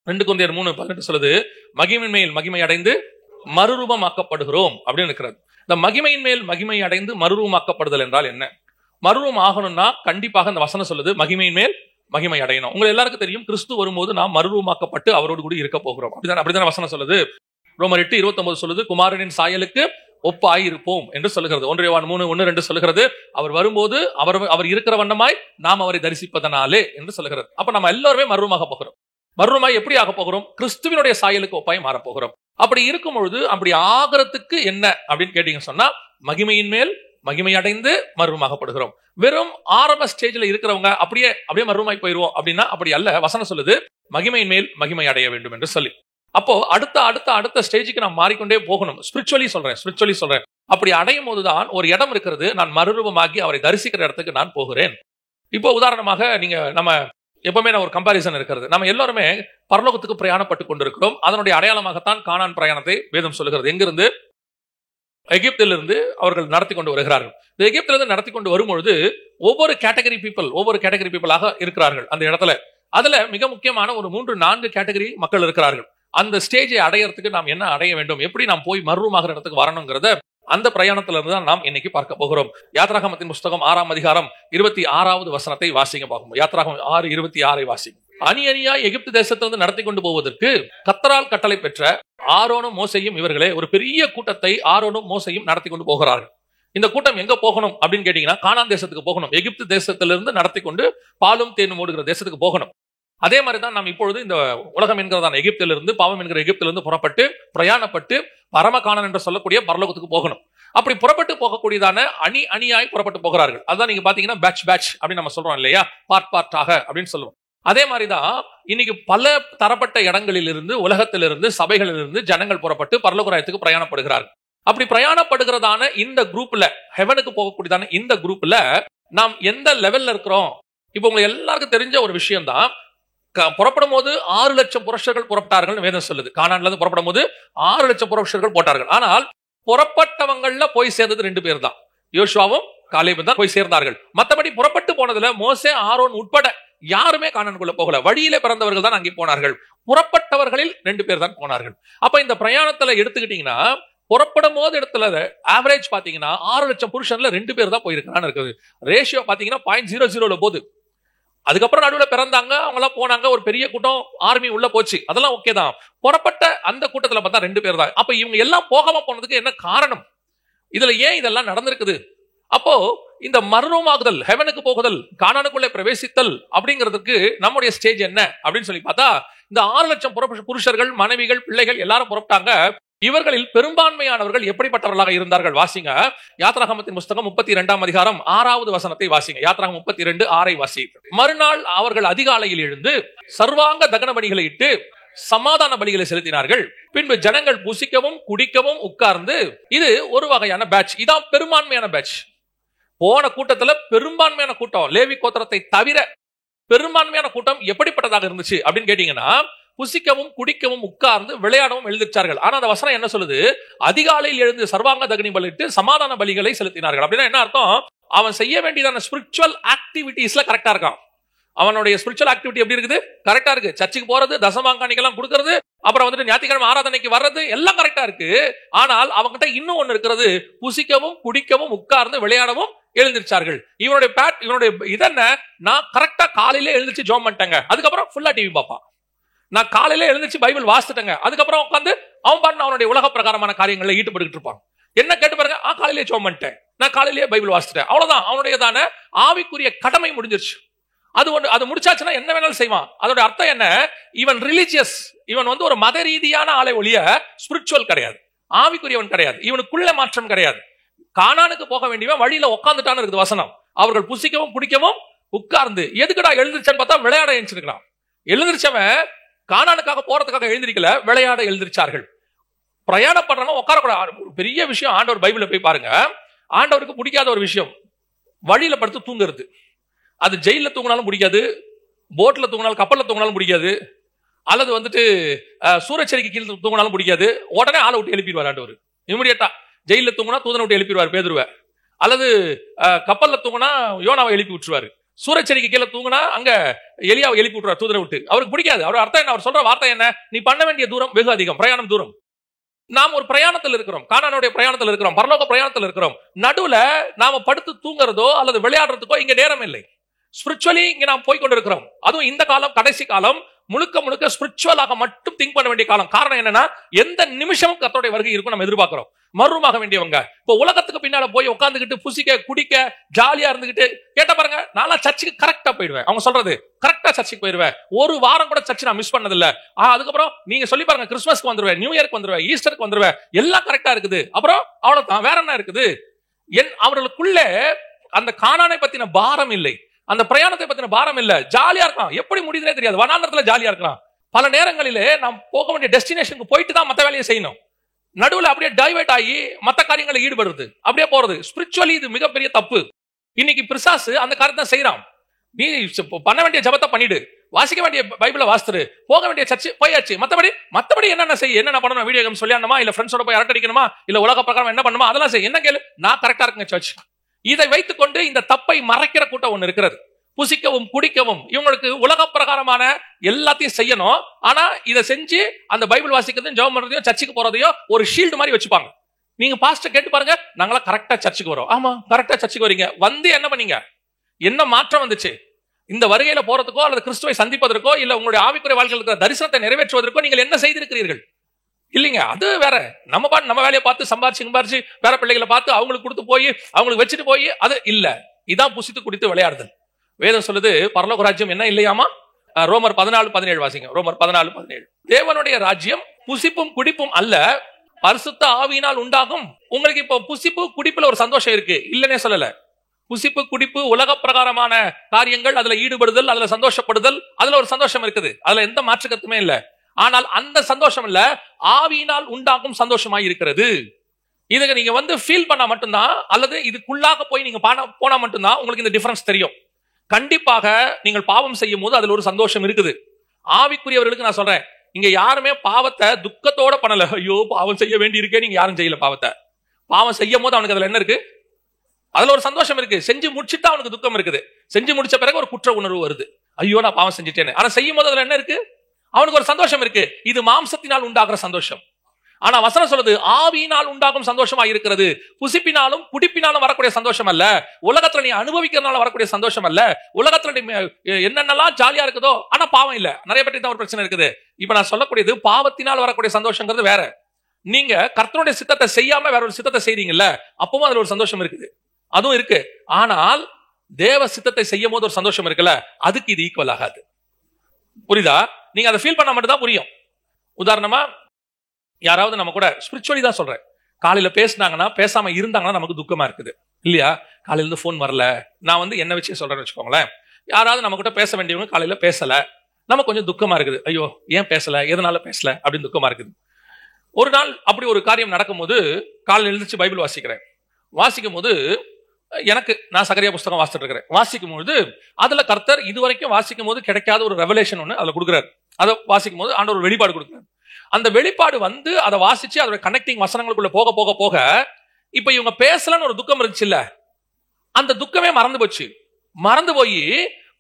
2 கொரிந்தியர் 3:18 சொல்லுது, மகிமையின் மேல் மகிமை அடைந்து மறுரூபமாக்கப்படுகிறோம் அப்படின்னு இருக்கிறது. இந்த மகிமையின் மேல் மகிமை அடைந்து மறுரூபமாக்கப்படுதல் என்றால் என்ன? மறுரூபம் ஆகணும்னா கண்டிப்பாக இந்த வசனம் சொல்லுது மகிமையின் மேல் மகிமை அடையணும். உங்களுக்கு எல்லாருக்கும் தெரியும், கிறிஸ்து வரும்போது நாம் மறுரூபமாக்கப்பட்டு அவரோடு கூட இருக்க போகிறோம். அப்படிதான் வசனம் சொல்லுது. ரோமர் 8:29 சொல்லுது, குமாரனின் சாயலுக்கு ஒப்பாய் இருப்போம் என்று சொல்லுகிறது. 1 யோவான் 3:1-2 சொல்லுகிறது, அவர் வரும்போது அவர் இருக்கிற வண்ணமாய் நாம் அவரை தரிசிப்பதனாலே என்று சொல்லுகிறது. அப்ப நம்ம எல்லாருமே மறுரூபமாக போகிறோம். மறுரூபமாய் எப்படி ஆக போகிறோம்? கிறிஸ்துவினுடைய சாயலுக்கு ஒப்பாய் மாற போகிறோம். அப்படி இருக்கும் பொழுது அப்படி ஆகிறதுக்கு என்ன அப்படின்னு கேட்டீங்கன்னு சொன்னா, மகிமையின் மேல் மகிமை அடைந்து மறுரூபமாக்கப்படுகிறோம். வெறும் ஆரம்ப ஸ்டேஜ்ல இருக்கிறவங்க அப்படியே மறுரூபமாய் போயிருவோம் அப்படின்னா அப்படி அல்ல. வசனம் சொல்லுது மகிமையின் மேல் மகிமை அடைய வேண்டும் என்று சொல்லி. அப்போ அடுத்த ஸ்டேஜுக்கு நான் மாறிக்கொண்டே போகணும். ஸ்பிரிச்சுவலி சொல்றேன். அப்படி அடையும் போதுதான் ஒரு இடம் இருக்கிறது, நான் மறுரூபமாகி அவரை தரிசிக்கிற இடத்துக்கு நான் போகிறேன். இப்போ உதாரணமாக நம்ம எப்பவுமே ஒரு கம்பாரிசன் இருக்கிறது. நம்ம எல்லாருமே பரலோகத்துக்கு பிரயாணப்பட்டு கொண்டிருக்கிறோம். அதனுடைய அடையாளமாகத்தான் கானான் பிரயாணத்தை வேதம் சொல்லுகிறது. எங்கிருந்து? எகிப்திலிருந்து அவர்கள் நடத்தி கொண்டு வருகிறார்கள். எகிப்திலிருந்து நடத்தி கொண்டு வரும்பொழுது ஒவ்வொரு கேட்டகரி பீப்புளாக இருக்கிறார்கள் அந்த இடத்துல. அதுல மிக முக்கியமான ஒரு 3-4 கேட்டகரி மக்கள் இருக்கிறார்கள். அந்த ஸ்டேஜை அடையறதுக்கு நாம் என்ன அடைய வேண்டும், எப்படி நாம் போய் மறுரூபமாகிற இடத்துக்கு வரணுங்கிறத அந்த பிரயாணத்திலிருந்து தான் நாம் இன்னைக்கு பார்க்க போகிறோம். யாத்ராகமத்தின் புஸ்தகம் 6ஆம் அதிகாரம் 26வது வசனத்தை வாசிங்க பார்க்கும். யாத்ராகமம் 6:26 வாசிங்க. அணியா எகிப்து தேசத்திலிருந்து நடத்தி கொண்டு போவதற்கு கர்த்தரால் கட்டளை பெற்ற ஆரோனும் மோசையும் இவர்களே ஒரு பெரிய கூட்டத்தை ஆரோனும் மோசையும் நடத்தி கொண்டு போகிறார்கள். இந்த கூட்டம் எங்க போகணும் அப்படின்னு கேட்டீங்கன்னா, கானான் தேசத்துக்கு போகணும். எகிப்து தேசத்திலிருந்து நடத்தி கொண்டு பாலும் தேனும் ஓடுகிற தேசத்துக்கு போகணும். அதே மாதிரிதான் நாம் இப்பொழுது இந்த உலகம் என்கிறதான எகிப்திலிருந்து, பாவம் என்கிற எகிப்திலிருந்து புறப்பட்டு பிரயாணப்பட்டு பரம கானான் என்று சொல்லக்கூடிய பரலோகத்துக்கு போகணும். அப்படி புறப்பட்டு போகக்கூடியதான அணியாய் புறப்பட்டு போகிறார்கள். அதான் நீங்க பாத்தீங்கன்னா பேட்ச் அப்படின்னு நம்ம சொல்றோம் இல்லையா, பார்ட்டாக அப்படின்னு சொல்லுவோம். அதே மாதிரிதான் இன்னைக்கு பல தரப்பட்ட இடங்களிலிருந்து, உலகத்திலிருந்து, சபைகளிலிருந்து ஜனங்கள் புறப்பட்டு பரலோகராயத்துக்கு பிரயாணப்படுகிறார்கள். அப்படி பிரயாணப்படுகிறதான இந்த குரூப்ல, ஹெவனுக்கு போகக்கூடியதான இந்த குரூப்ல நாம் எந்த லெவல்ல இருக்கிறோம்? இப்ப உங்களுக்கு எல்லாருக்கும் தெரிஞ்ச ஒரு விஷயம் தான், புறப்படும் போது 6 லட்சம் புருஷர்கள் புறப்பட்டார்கள் வேதம் சொல்லுது. கானான்ல இருந்து புறப்படும் போது 6 லட்சம் புருஷர்கள் போட்டார்கள். ஆனால் புறப்பட்டவங்கள்ல போய் சேர்ந்தது 2 பேர் தான், யோசுவாவும் காலேபும் தான் போய் சேர்ந்தார்கள். மற்றபடி புறப்பட்டு போனதுல மோசே, ஆரோன் உட்பட யாருமே கானானுக்குள்ள போகல. வழியிலே பிறந்தவர்கள் தான் அங்கே போனார்கள். புறப்பட்டவர்களில் 2 பேர் தான் போனார்கள். அப்ப இந்த பிரயாணத்துல எடுத்துக்கிட்டீங்கன்னா, புறப்படும் போது இடத்துல ஆவரேஜ் பாத்தீங்கன்னா 6 லட்சம் புருஷன்ல 2 பேர் தான் போயிருக்கான்னு இருக்குது. ரேஷியோ பாத்தீங்கன்னா 0.00 போகுது. அதுக்கப்புறம் நடுவில் பிறந்தாங்க, அவங்க எல்லாம் போனாங்க, ஒரு பெரிய கூட்டம் ஆர்மி உள்ள போச்சு, அதெல்லாம் ஓகே தான். புறப்பட்ட அந்த கூட்டத்துல பார்த்தா 2 பேர் தான். அப்ப இவங்க எல்லாம் போகாம போனதுக்கு என்ன காரணம்? இதுல ஏன் இதெல்லாம் நடந்திருக்குது? அப்போ இந்த மறுரூபமாகுதல், ஹெவனுக்கு போகுதல், கானானுக்குள்ளே பிரவேசித்தல் அப்படிங்கிறதுக்கு நம்முடைய ஸ்டேஜ் என்ன அப்படின்னு சொல்லி பார்த்தா, இந்த 6 லட்சம் புருஷர்கள், மனைவிகள், பிள்ளைகள் எல்லாரும் புறப்பட்டாங்க. இவர்களில் பெரும்பான்மையானவர்கள் எப்படிப்பட்டவர்களாக இருந்தார்கள்? வாசிங்க. யாத்ராகமத்தின் புஸ்தகம் 32ஆம் அதிகாரம் 6வது வசனத்தை வாசிங்க. யாத்ராகம் 32:6 வாசிங்க. மறுநாள் அவர்கள் அதிகாலையில் எழுந்து சர்வாங்க தகன பலிகளை இட்டு சமாதான பலிகளை செலுத்தினார்கள். பின்பு ஜனங்கள் புசிக்கவும் குடிக்கவும் உட்கார்ந்து, இது ஒரு வகையான பேட்ச். இதான் பெரும்பான்மையான பேட்ச். போன கூட்டத்துல பெரும்பான்மையான கூட்டம், லேவி கோத்திரத்தை தவிர பெரும்பான்மையான கூட்டம் எப்படிப்பட்டதாக இருந்துச்சு அப்படின்னு கேட்டீங்கன்னா, புசிக்கவும் குடிக்கவும் உட்கார்ந்து விளையாடவும் எழுந்திருச்சார்கள். ஆனா அந்த வசனம் என்ன சொல்லுது? அதிகாலையில் எழுந்து சர்வாங்க தகனி பலிட்டு சமாதான பலிகளை செலுத்தினார்கள். அப்படின்னா என்ன அர்த்தம்? அவன் செய்ய வேண்டியதான ஸ்பிரிச்சுவல் ஆக்டிவிட்டிஸ்ல கரெக்டா இருக்கான். அவனுடைய ஸ்பிரிச்சுவல் ஆக்டிவிட்டி எப்படி இருக்குது? கரெக்டா இருக்கு. சர்ச்சுக்கு போறது, தசமாங்காணிக்கெல்லாம் கொடுக்கறது, அப்புறம் வந்துட்டு ஞாயிற்றுக்கிழமை ஆராதனைக்கு வர்றது, எல்லாம் கரெக்டா இருக்கு. ஆனால் அவங்ககிட்ட இன்னும் ஒண்ணு இருக்கிறது, புசிக்கவும் குடிக்கவும் உட்கார்ந்து விளையாடவும் எழுந்திருச்சார்கள். இவனுடைய இதென்ன? நான் கரெக்டா காலையில எழுந்திருச்சு ஜோம் பண்ணிட்டேங்க, அதுக்கப்புறம் ஃபுல்லா டிவி பார்ப்பான். நான் காலையில எழுந்திருச்சு பைபிள் வாசிட்டேங்க, அதுக்கப்புறம் உட்காந்து அவன் பாட்டு அவனுடைய உலக பிரகாரமான காரியங்களை ஈடுபட்டு இருப்பான். என்ன கேட்டு பாருங்க, காலையிலேயே ஜோம் பண்ணிட்டேன், நான் காலையிலேயே பைபிள் வாசிட்டேன், அவ்வளவுதான். அவனுடையதான ஆவிக்குரிய கடமை முடிஞ்சிருச்சு. அது முடிச்சாச்சுன்னா என்ன வேணாலும் செய்வான். அதோட அர்த்தம் என்ன? இவன் ரிலிஜியஸ், இவன் ஒரு மத ரீதியான ஆளை ஒழிய ஸ்பிரிச்சுவல் கிடையாது, ஆவிக்குரியவன் கிடையாது, இவனுக்குள்ள மாற்றம் கிடையாது. கானானுக்கு போக வேண்டியவன் வழியில உட்கார்ந்துட்டான்னு இருக்குது வசனம். அவர்கள் புசிக்கவும் குடிக்கவும் உட்கார்ந்து, எதுக்குடா எழுந்திருச்சான்னு பார்த்தா விளையாட எழுந்திருக்கலாம். எழுந்திருச்சவன் கானானுக்காக போறதுக்காக எழுந்திருக்கல, விளையாட எழுந்திருச்சார்கள். பிரயாணம் பண்றவங்க உட்காரக்கூடாது. பெரிய விஷயம் ஆண்டவர் பைபிள்ல போய் பாருங்க. ஆண்டவருக்கு பிடிக்காத ஒரு விஷயம் வழியில படுத்து தூங்குறது. அது ஜெயில தூங்கினாலும் பிடிக்காது, போட்ல தூங்கினாலும், கப்பல்ல தூங்கினாலும் பிடிக்காது, அல்லது வந்துட்டு சூரச்செடிக்கு கீழே தூங்கினாலும் பிடிக்காது. உடனே ஆளை விட்டு எழுப்பிடுவார் ஆண்டவர். இமிடியேட்டா ஜெயில தூங்கினா தூதனை விட்டு எழுப்பிடுவார் பேதுருவ, அல்லது கப்பல்ல தூங்கினா யோனாவை எழுப்பி விட்டுருவாரு. சூரச்செடிக்கு கீழே தூங்கினா அங்க எலியாவை எழுப்பி விட்டுறார் தூதரை விட்டு. அவருக்கு பிடிக்காது. அவர் அர்த்தம் என்ன? அவர் சொல்ற வார்த்தை என்ன? நீ பண்ண வேண்டிய தூரம் வெகு அதிகம், பிரயாணம் தூரம். நாம் ஒரு பிரயாணத்தில் இருக்கிறோம், கானானுடைய பிரயாணத்தில் இருக்கிறோம், பரலோக பிரயாணத்தில் இருக்கிறோம். நடுவுல நாம படுத்து தூங்குறதோ அல்லது விளையாடுறதுக்கோ இங்க நேரம் இல்லை. ஸ்பிரிச்சுவலி இங்க நாம் போய் கொண்டிருக்கிறோம். அதுவும் இந்த காலம் கடைசி காலம், முழுக்க முழுக்க ஸ்பிரிச்சுவலாக மட்டும் திங்க் பண்ண வேண்டிய காலம். காரணம் என்னன்னா, எந்த நிமிஷமும் கர்த்தருடைய வருகை இருக்கும் நம்ம எதிர்பார்க்கிறோம். மறுரூபமாக வேண்டியவங்க இப்போ உலகத்துக்கு பின்னால போய் உட்காந்துக்கிட்டு புசிக்க குடிக்க ஜாலியா இருந்துகிட்டு கேட்ட பாருங்க, நான் சர்ச்சுக்கு கரெக்டா போயிடுவேன். அவங்க சொல்றது கரெக்டா சர்ச்சுக்கு போயிடுவேன். ஒரு வாரம் கூட சர்ச்சு நான் மிஸ் பண்ணதில்ல. அதுக்கப்புறம் நீங்க சொல்லி பாருங்க, கிறிஸ்துமஸ்க்கு வந்துருவேன், நியூ இயர்க்கு வந்துருவேன், ஈஸ்டருக்கு வந்துருவேன், எல்லாம் கரெக்டா இருக்குது. அப்புறம் அவ்வளவுதான், வேற என்ன இருக்குது? அவர்களுக்குள்ள அந்த கானானை பத்தின பாரம் இல்லை, அந்த பிரயாணத்தை பத்தின பாரம் இல்ல. ஜாலியா இருக்கலாம், எப்படி முடியுதுனே தெரியாது. வனாந்தரத்துல ஜாலியா இருக்கலாம். பல நேரங்களிலே நாம் போக வேண்டிய டெஸ்டினேஷனுக்கு போயிட்டு தான் மத்த வேலையை செய்யணும். நடுவுல அப்படியே டைவர்ட் ஆகி மத்த காரியங்களை ஈடுபடுறது, அப்படியே போறது. ஸ்பிரிச்சுவலி இது மிகப்பெரிய தப்பு. இன்னைக்கு பிசாசு அந்த காரியத்தை செய்யறான். நீ பண்ண வேண்டிய ஜபத்தை பண்ணிடு, வாசிக்க வேண்டிய பைபிளை வாசித்து, போக வேண்டிய சர்ச்சு போயாச்சு. மத்தபடி என்னென்ன செய்ய, என்னென்ன பண்ணணும், வீடியோ கேம் சொல்லியானமா, இல்ல ஃப்ரெண்ட்ஸோட போய் அரட்டடிக்கணுமா, இல்ல உலக பிரகாரம் என்ன பண்ணுமா, அதெல்லாம் செய்ய. என்ன கேளு, நான் கரெக்டா இருக்குங்க சர்ச். இதை வைத்துக் கொண்டு இந்த தப்பை மறைக்கிற கூட்டம் ஒண்ணு இருக்கிறது. புசிக்கவும் குடிக்கவும் இவங்களுக்கு உலக பிரகாரமான எல்லாத்தையும் செய்யணும். ஆனா இதை செஞ்சு அந்த பைபிள் வாசிக்கிறதையும் ஜெபம் பண்றதையும் சர்ச்சுக்கு போறதையும் ஒரு ஷீல்டு மாதிரி வச்சுப்பாங்க. நீங்க பாஸ்டர் கேட்டு பாருங்க, நாங்களா கரெக்டா சர்ச்சுக்கு வரோம். ஆமா, கரெக்டா சர்ச்சுக்கு வரீங்க. வந்து என்ன பண்ணீங்க? என்ன மாற்றம் வந்துச்சு? இந்த வருகையில போறதுக்கோ அல்லது கிறிஸ்துவை சந்திப்பதற்கோ இல்ல உங்களுடைய ஆவிக்குரிய வாழ்க்கையில் இருக்கிற தரிசனத்தை நிறைவேற்றுவதற்கோ நீங்கள் என்ன செய்திருக்கிறீர்கள்? இல்லைங்க, அது வேற. நம்ம வேலையை பார்த்து சம்பாரிச்சு வேற பிள்ளைகளை பார்த்து அவங்களுக்கு கொடுத்து போய் அவங்களுக்கு வச்சுட்டு போய் அது இல்ல. இதான் புசித்து குடித்து விளையாடுதல். வேதம் சொல்லுது பரலோக ராஜ்யம் என்ன இல்லையாமா? ரோமர் 14:17 வாசிங்க. ரோமர் 14:17. தேவனுடைய ராஜ்யம் புசிப்பும் குடிப்பும் அல்ல, பரிசுத்த ஆவியினால் உண்டாகும். உங்களுக்கு இப்போ புசிப்பு குடிப்புல ஒரு சந்தோஷம் இருக்கு, இல்லனே சொல்லல. புசிப்பு குடிப்பு உலக பிரகாரமான காரியங்கள், அதுல ஈடுபடுதல், அதுல சந்தோஷப்படுதல், அதுல ஒரு சந்தோஷம் இருக்குது. அதுல எந்த மாற்று கருத்துமே இல்ல. ஆனால் அந்த சந்தோஷம் இல்ல, ஆவியினால் உண்டாகும் சந்தோஷமாய் இருக்கிறது. இதுக்கு நீங்க வந்து ஃபீல் பண்ணா மட்டும்தான், அல்லது இதுக்குள்ளாக போய் நீங்க போனா மட்டும்தான் உங்களுக்கு இந்த டிஃபரன்ஸ் தெரியும். கண்டிப்பாக நீங்கள் பாவம் செய்யும் போது அதுல ஒரு சந்தோஷம் இருக்குது. ஆவிக்குரியவர்களுக்கு நான் சொல்றேன், இங்க யாருமே பாவத்தை துக்கத்தோட பண்ணல. ஐயோ பாவம் செய்ய வேண்டி இருக்கே, நீங்க யாரும் செய்யல. பாவத்தை பாவம் செய்யும் போது அவனுக்கு அதுல என்ன இருக்கு? அதுல ஒரு சந்தோஷம் இருக்கு. செஞ்சு முடிச்சுட்டா அவனுக்கு துக்கம் இருக்குது. செஞ்சு முடிச்ச பிறகு ஒரு குற்ற உணர்வு வருது, ஐயோ நான் பாவம் செஞ்சுட்டேன்னு. ஆனா செய்யும் போது அதுல என்ன இருக்கு? அவனுக்கு ஒரு சந்தோஷம் இருக்கு. இது மாம்சத்தினால் உண்டாகிற சந்தோஷம். ஆனா வசனம் சொல்லுது ஆவியினால் உண்டாகும் சந்தோஷமா இருக்கிறது. புசிப்பினாலும் குடிப்பினாலும் வரக்கூடிய சந்தோஷம் அல்ல, உலகத்துல நீ அனுபவிக்கிறதுனால வரக்கூடிய சந்தோஷம் அல்ல. உலகத்துல நீ என்னென்னலாம் ஜாலியா இருக்குதோ ஆனா பாவம் இல்ல. நிறைய பேருக்கு தான் ஒரு பிரச்சனை இருக்குது. இப்ப நான் சொல்லக்கூடியது பாவத்தினால் வரக்கூடிய சந்தோஷங்கிறது வேற. நீங்க கர்த்தருடைய சித்தத்தை செய்யாம வேற ஒரு சித்தத்தை செய்றீங்கல்ல, அப்பவும் அதுல ஒரு சந்தோஷம் இருக்குது, அதுவும் இருக்கு. ஆனால் தேவ சித்தத்தை செய்யும் போது ஒரு சந்தோஷம் இருக்குல்ல, அதுக்கு இது ஈக்குவல் ஆகாது. புரியுதா? நீங்க அதை ஃபீல் பண்ண மட்டும் தான் புரியும். உதாரணமா யாராவது நம்ம கூட ஸ்பிரிச்சுவலி தான் சொல்றேன், காலையில பேசினாங்கன்னா பேசாம இருந்தாங்கன்னா நமக்கு துக்கமா இருக்குது இல்லையா? காலையில இருந்து போன் வரல, நான் வந்து என்ன வச்சு சொல்றேன்னு வச்சுக்கோங்களேன். யாராவது நம்ம கூட பேச வேண்டியவங்க காலையில பேசல, நம்ம கொஞ்சம் துக்கமா இருக்குது. ஐயோ ஏன் பேசல, எதனால பேசல அப்படின்னு துக்கமா இருக்குது. ஒரு நாள் அப்படி ஒரு காரியம் நடக்கும்போது காலையில் எழுந்திரிச்சு பைபிள் வாசிக்கிறேன். வாசிக்கும் போது நான் சகரியா புஸ்தகம் வாசிட்டு இருக்கிறேன். வாசிக்கும் போது அதுல கர்த்தர் இதுவரைக்கும் வாசிக்கும் போது கிடைக்காத ஒரு ரெவலேஷன் ஒண்ணு அதுல கொடுக்குறாரு. அதை வாசிக்கும் போது ஆண்டவர் ஒரு வெளிப்பாடு கொடுக்குறாரு. அந்த வெளிப்பாடு வந்து அதை வாசிச்சு அதோட கனெக்டிங் வசனங்களுக்குள்ள போக போக போக இப்ப இவங்க பேசலன்னு ஒரு துக்கம் இருந்துச்சு இல்ல, அந்த துக்கமே மறந்து போச்சு. மறந்து போய்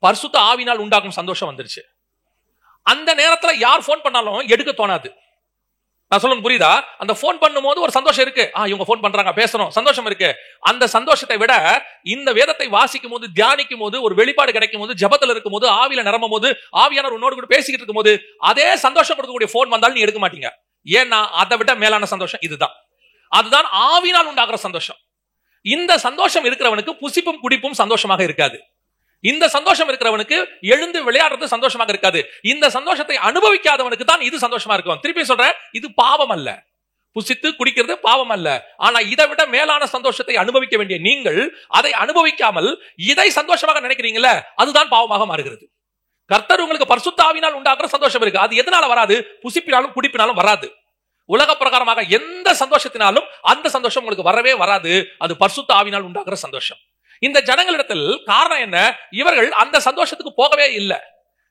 பரிசுத்த ஆவியினால் உண்டாகும் சந்தோஷம் வந்துருச்சு. அந்த நேரத்துல யார் போன் பண்ணாலும் எடுக்க தோணாது. நான் சொல்லுங்க புரியுதா? அந்த போன் பண்ணும் போது ஒரு சந்தோஷம் இருக்கு, இவங்க போன் பண்றாங்க பேசணும், சந்தோஷம் இருக்கு. அந்த சந்தோஷத்தை விட இந்த வேதத்தை வாசிக்கும் போது, தியானிக்கும் போது, ஒரு வெளிப்பாடு கிடைக்கும் போது, ஜபத்துல இருக்கும் போது, ஆவியில நிரம்பும் போது, ஆவியானவர் உன்னோடு கூட பேசிக்கிட்டு இருக்கும் போது அதே சந்தோஷம் கொடுக்கக்கூடிய போன் வந்தாலும் நீ எடுக்க மாட்டீங்க. ஏன்னா அதை விட மேலான சந்தோஷம் இதுதான். அதுதான் ஆவியினால் உண்டாகிற சந்தோஷம். இந்த சந்தோஷம் இருக்கிறவனுக்கு புசிப்பும் குடிப்பும் சந்தோஷமாக இருக்காது. இந்த சந்தோஷம் இருக்கிறவனுக்கு எழுந்து விளையாடுறது சந்தோஷமாக இருக்காது. இந்த சந்தோஷத்தை அனுபவிக்காதவனுக்கு தான் இது சந்தோஷமா இருக்கும். திருப்பி சொல்றேன், இது பாவம் அல்ல, புசித்து குடிக்கிறது பாவம் அல்ல. ஆனா இதை விட மேலான சந்தோஷத்தை அனுபவிக்க வேண்டிய நீங்கள் அதை அனுபவிக்காமல் இதை சந்தோஷமாக நினைக்கிறீங்களே, அதுதான் பாவமாக மாறுகிறது. கர்த்தர் உங்களுக்கு பரிசுத்த ஆவியினால் உண்டாக்குற சந்தோஷம் இருக்கு, அது எதனால வராது? புசிப்பினாலும் குடிப்பினாலும் வராது. உலக பிரகாரமாக எந்த சந்தோஷத்தினாலும் அந்த சந்தோஷம் உங்களுக்கு வரவே வராது. அது பரிசுத்த ஆவியினால் உண்டாக்குற சந்தோஷம். இந்த ஜனங்களிடத்தில் காரணம் என்ன? இவர்கள் அந்த சந்தோஷத்துக்கு போகவே இல்லை.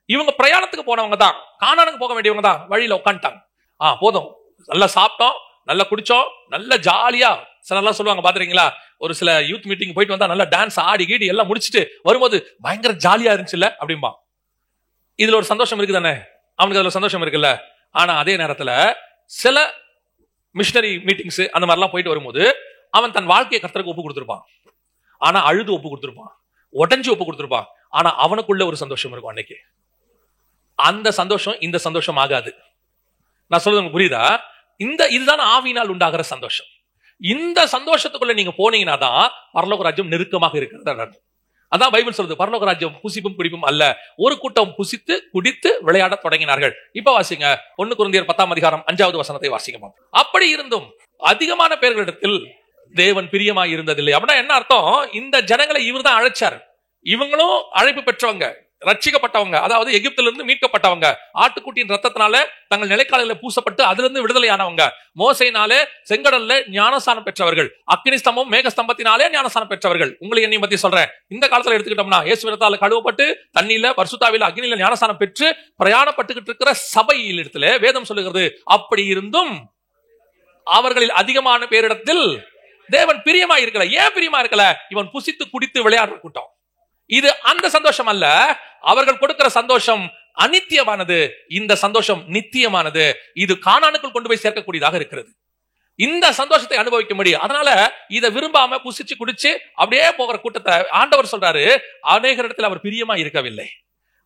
இவங்க பிரயாணத்துக்கு போனவங்க தான், கானானுக்கு போக வேண்டியவங்க தான். வழியில உட்காந்துட்டாங்க. போதும், நல்லா சாப்பிட்டோம், நல்லா குடிச்சோம், நல்ல ஜாலியா சிலர்லாம் சொல்லுவாங்க பாத்துறீங்களா, ஒரு சில யூத் மீட்டிங் போயிட்டு வந்தா நல்லா டான்ஸ் ஆடி கீடி எல்லாம் முடிச்சுட்டு வரும்போது பயங்கர ஜாலியா இருந்துச்சுல்ல அப்படிம்பா. இதுல ஒரு சந்தோஷம் இருக்கு தானே, அவனுக்கு அதுல சந்தோஷம் இருக்குல்ல. ஆனா அதே நேரத்துல சில மிஷனரி மீட்டிங்ஸ் அந்த மாதிரிலாம் போயிட்டு வரும்போது அவன் தன் வாழ்க்கையை கர்த்தருக்கு ஒப்பு கொடுத்திருப்பான். ஆனா அழுது ஒப்பு கொடுத்திருப்பான், உடஞ்சு ஒப்பு கொடுத்திருப்பான். ஆனா அவனுக்குள்ள ஒரு சந்தோஷம் இருக்கும் அன்னைக்கு. அந்த சந்தோஷம் இந்த சந்தோஷம் ஆகாது. நான் சொல்றது உங்களுக்கு புரியுதா? இதுதான் ஆவியினால் உண்டாகிற சந்தோஷம். இந்த சந்தோஷத்துக்குள்ள நீங்க போனீங்கன்னா தான் பரலோக ராஜ்யம் நெருக்கமாக இருக்கிறது. அதான் பைபிள் சொல்றது, பரலோக ராஜ்யம் புசிப்பும் குடிப்பும் அல்ல, ஒரு கூட்டம் புசித்து குடித்து விளையாட தொடங்கினார்கள். இப்ப வாசிங்க 1 கொரிந்தியர் 10 வசனத்தை வாசிங்க. அப்படி இருந்தும் அதிகமான பேர்களிடத்தில் தேவன் பிரியமாய் இருந்ததில்லை. அப்படின்னா என்ன அர்த்தம்? இந்த ஜனங்களை இவர் தான் அழைச்சார். இவங்களும் அழைப்பு பெற்றவங்க, ரட்சிக்கப்பட்டவங்க, அதாவது எகிப்திலிருந்து மீட்கப்பட்டவங்க, ஆட்டுக்குட்டியின் ரத்தத்தினால தங்கள் நிலைக்காலில பூசப்பட்டு அதிலிருந்து விடுதலையானவங்க, மோசையினாலே செங்கடல்ல ஞானஸ்தானம் பெற்றவர்கள், அக்கினி ஸ்தம்பம் மேகஸ்தம்பத்தினாலே ஞானஸ்தானம் பெற்றவர்கள். உங்களுக்கு என்னையும் பத்தி சொல்றேன். இந்த காலத்துல எடுத்துக்கிட்டோம்னா இயேசுவினால கழுவப்பட்டு தண்ணியில பரிசுத்தாவில அக்னியில ஞானஸ்தானம் பெற்று பிரயாணப்பட்டுக்கிட்டு இருக்கிற சபையில் இடத்துல வேதம் சொல்லுகிறது, அப்படி இருந்தும் அவர்களில் அதிகமான பேரிடத்தில் தேவன் பிரியமா இருக்கல. ஏன் பிரியமா இருக்கல? இவன் புசித்து குடித்து விளையாடுற கூட்டம். இது அந்த சந்தோஷம் அல்ல. அவர்கள் கொடுக்கிற சந்தோஷம் அநித்தியமானது, இந்த சந்தோஷம் நித்தியமானது. இது கானானுக்குள் கொண்டு போய் சேர்க்கக்கூடியதாக இருக்கிறது. இந்த சந்தோஷத்தை அனுபவிக்க முடியும். அதனால இதை விரும்பாம புசிச்சு குடிச்சு அப்படியே போகிற கூட்டத்தை ஆண்டவர் சொல்றாரு, அநேக இடத்துல அவர் பிரியமா இருக்கவில்லை.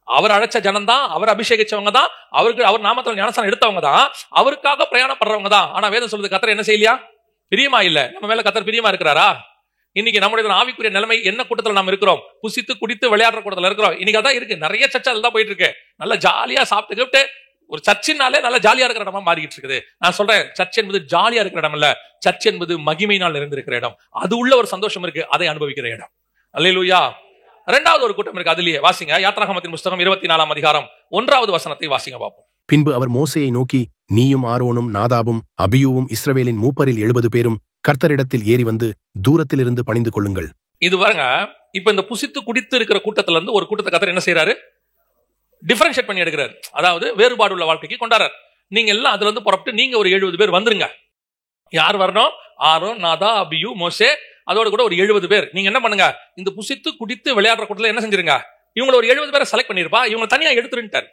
அவர் அழைச்ச ஜனம் தான், அவர் அபிஷேகிச்சவங்க தான், அவருக்கு அவர் நாமத்தில் ஞானஸ்தானம் எடுத்தவங்க தான், அவருக்காக பிரயாணப்படுறவங்க தான். ஆனா வேதம் சொல்றது கர்த்தர் என்ன செய்யலையா? பிரியமா இல்ல. நம்ம மேல கர்த்தர் பிரியமா இருக்கிறாரா? இன்னைக்கு நம்முடைய ஆவிக்குரிய நிலைமை என்ன கூட்டத்தில் நாம் இருக்கிறோம்? புசித்து குடித்து விளையாடுற கூட்டத்தில் இருக்கிறோம். இன்னைக்கு அதான் இருக்கு. நிறைய சர்ச்சை தான் போயிட்டு இருக்கு. நல்லா ஜாலியா சாப்பிட்டு ஒரு சர்ச்சினாலே நல்லா ஜாலியா இருக்கிற இடமா மாறிக்கிட்டு இருக்குது. நான் சொல்றேன், சர்ச் என்பது ஜாலியா இருக்கிற இடம் இல்ல, சர்ச் என்பது மகிமையினால் நிறைந்திருக்கிற இடம். அது உள்ள ஒரு சந்தோஷம் இருக்கு, அதை அனுபவிக்கிற இடம். அல்லேலூயா. இரண்டாவது ஒரு கூட்டம் இருக்கு, அதுலயே வாசிங்க. யாத்ராகமத்தின் புஸ்தகம் 24 1 வசனத்தை வாசிங்க பார்ப்போம். பின்பு அவர் மோசேயை நோக்கி, நீயும் ஆரோனும் நாதாபும் அபியூவும் இஸ்ரவேலின் மூப்பரில் 70 பேரும் கர்த்தரிடத்தில் ஏறி வந்து தூரத்திலிருந்து பணிந்து கொள்ளுங்கள். இது பாருங்க, இப்ப இந்த புசித்து குடித்து இருக்கிற கூட்டத்துல இருந்து ஒரு கூட்டத்தை கர்த்தர் என்ன செய்யறாரு? டிஃபரன்ஷியேட் பண்ணி எடுக்கிறார். அதாவது வேறுபாடு உள்ள வாழ்க்கைக்கு கொண்டாடுறார். நீங்க எல்லாம் அதுல இருந்து புறப்பட்டு நீங்க ஒரு 70 பேர் வந்துருங்க. யார் வரணும்? ஆரோன், நாதா, அபியூ, மோசே, அதோட கூட ஒரு 70 பேர். நீங்க என்ன பண்ணுங்க? இந்த புசித்து குடித்து விளையாடுற கூட்டத்துல என்ன செஞ்சிருங்க? இவங்களை ஒரு 70 பேரை செலக்ட் பண்ணிருப்பா, இவங்க தனியா எடுத்துருட்டார்.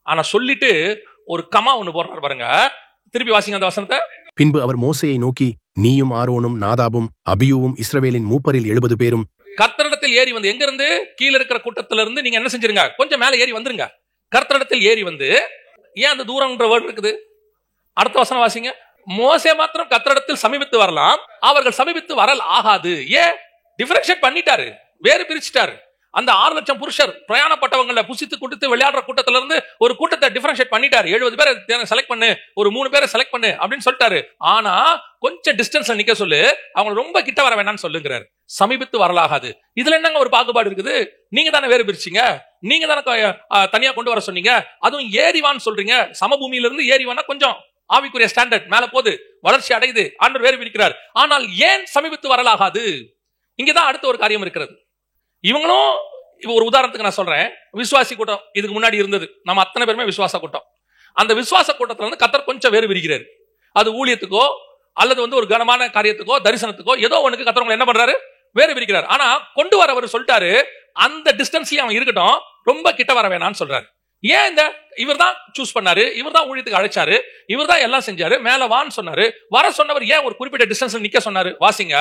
ஆனா சொல்லிட்டு ஒரு கமா ஒண்ணு போடுறாரு பாருங்க. திருப்பி வாசிங்க அந்த வசனத்தை. பின்பு அவர் மோசேயை நோக்கி, நீயும் ஆரோனும் நாதாபும் அபியூவும் இஸ்ரவேலின் மூப்பரில் 70 பேரும் கர்த்தரிடத்தில் ஏறி வந்து, எங்க இருந்து? கீழே இருக்கிற கூட்டத்துல இருந்து நீங்க என்ன செஞ்சிருங்க? கொஞ்சம் மேல ஏறி வந்துருங்க. கர்த்தரிடத்தில் ஏறி வந்து, ஏன் அந்த தூரம்ன்ற வேர்டு இருக்குது? அடுத்த வசனம் வாசிங்க. மோசே மாத்திரம் கர்த்தரிடத்தில் சமீபித்து வரலாம், அவர்கள் சமீபித்து வரல் ஆகாது. ஏன்? டிஃபரன்ஷியேட் பண்ணிட்டாரு, வேறு பிரிச்சுட்டாரு. அந்த 6 லட்சம் புருஷர் பிரயாணப்பட்டவங்களை புசித்து குடித்து விளையாடுற கூட்டத்துல இருந்து ஒரு கூட்டத்தை டிஃபரன்ஷியேட் பண்ணிட்டாரு. 70 பேரை செலக்ட் பண்ணு, ஒரு 3 பேரை செலக்ட் பண்ணு அப்படின்னு சொல்லிட்டாரு. ஆனா கொஞ்சம் டிஸ்டன்ஸ்ல நிக்க சொல்லு, அவங்க ரொம்ப கிட்ட வர வேணாம்னு சொல்லுங்கிறாரு. சமீபித்து வரலாகாது. இதுல என்னங்க ஒரு பாகுபாடு இருக்குது? நீங்க தானே வேறு பிரிச்சீங்க, நீங்க தானே தனியா கொண்டு வர சொன்னீங்க. அதுவும் ஏரிவான்னு சொல்றீங்க. சமபூமியில இருந்து ஏரிவானா கொஞ்சம் ஆவிக்குரிய ஸ்டாண்டர்ட் மேல போது, வளர்ச்சி அடையுது, ஆண்டவர் வேறு பிரிக்கிறார். ஆனால் ஏன் சமீபித்து வரலாகாது? இங்கதான் அடுத்த ஒரு காரியம் இருக்கிறது. இவங்களும் ஒரு உதாரணத்துக்கு நான் சொல்றேன், விசுவாசி கூட்டம் இதுக்கு முன்னாடி இருந்தது. நம்ம அத்தனை பேருமே விசுவாச கூட்டம். அந்த விசுவாச கூட்டத்துல இருந்து கர்த்தர் கொஞ்சம் வேறு விரிக்கிறார். அது ஊழியத்துக்கோ அல்லது ஒரு கனமான காரியத்துக்கோ தரிசனத்துக்கோ ஏதோ ஒண்ணுக்கு கர்த்தர் என்ன பண்றாரு? வேறு விரிக்கிறார். ஆனா கொண்டு வரவர் சொல்லிட்டாரு, அந்த டிஸ்டன்ஸ்லயே அவன் இருக்கட்டும், ரொம்ப கிட்ட வர வேணாம்னு சொல்றாரு. ஏன்? இவர் தான் சூஸ் பண்ணாரு, இவர் தான் ஊழியத்துக்கு அழைச்சாரு, இவர் தான் எல்லாம் செஞ்சாரு, மேல வான்னு சொன்னாரு. வர சொன்னவர் ஏன் ஒரு குறிப்பிட்ட டிஸ்டன்ஸ்ல நிக்க சொன்னாரு? வாசிங்க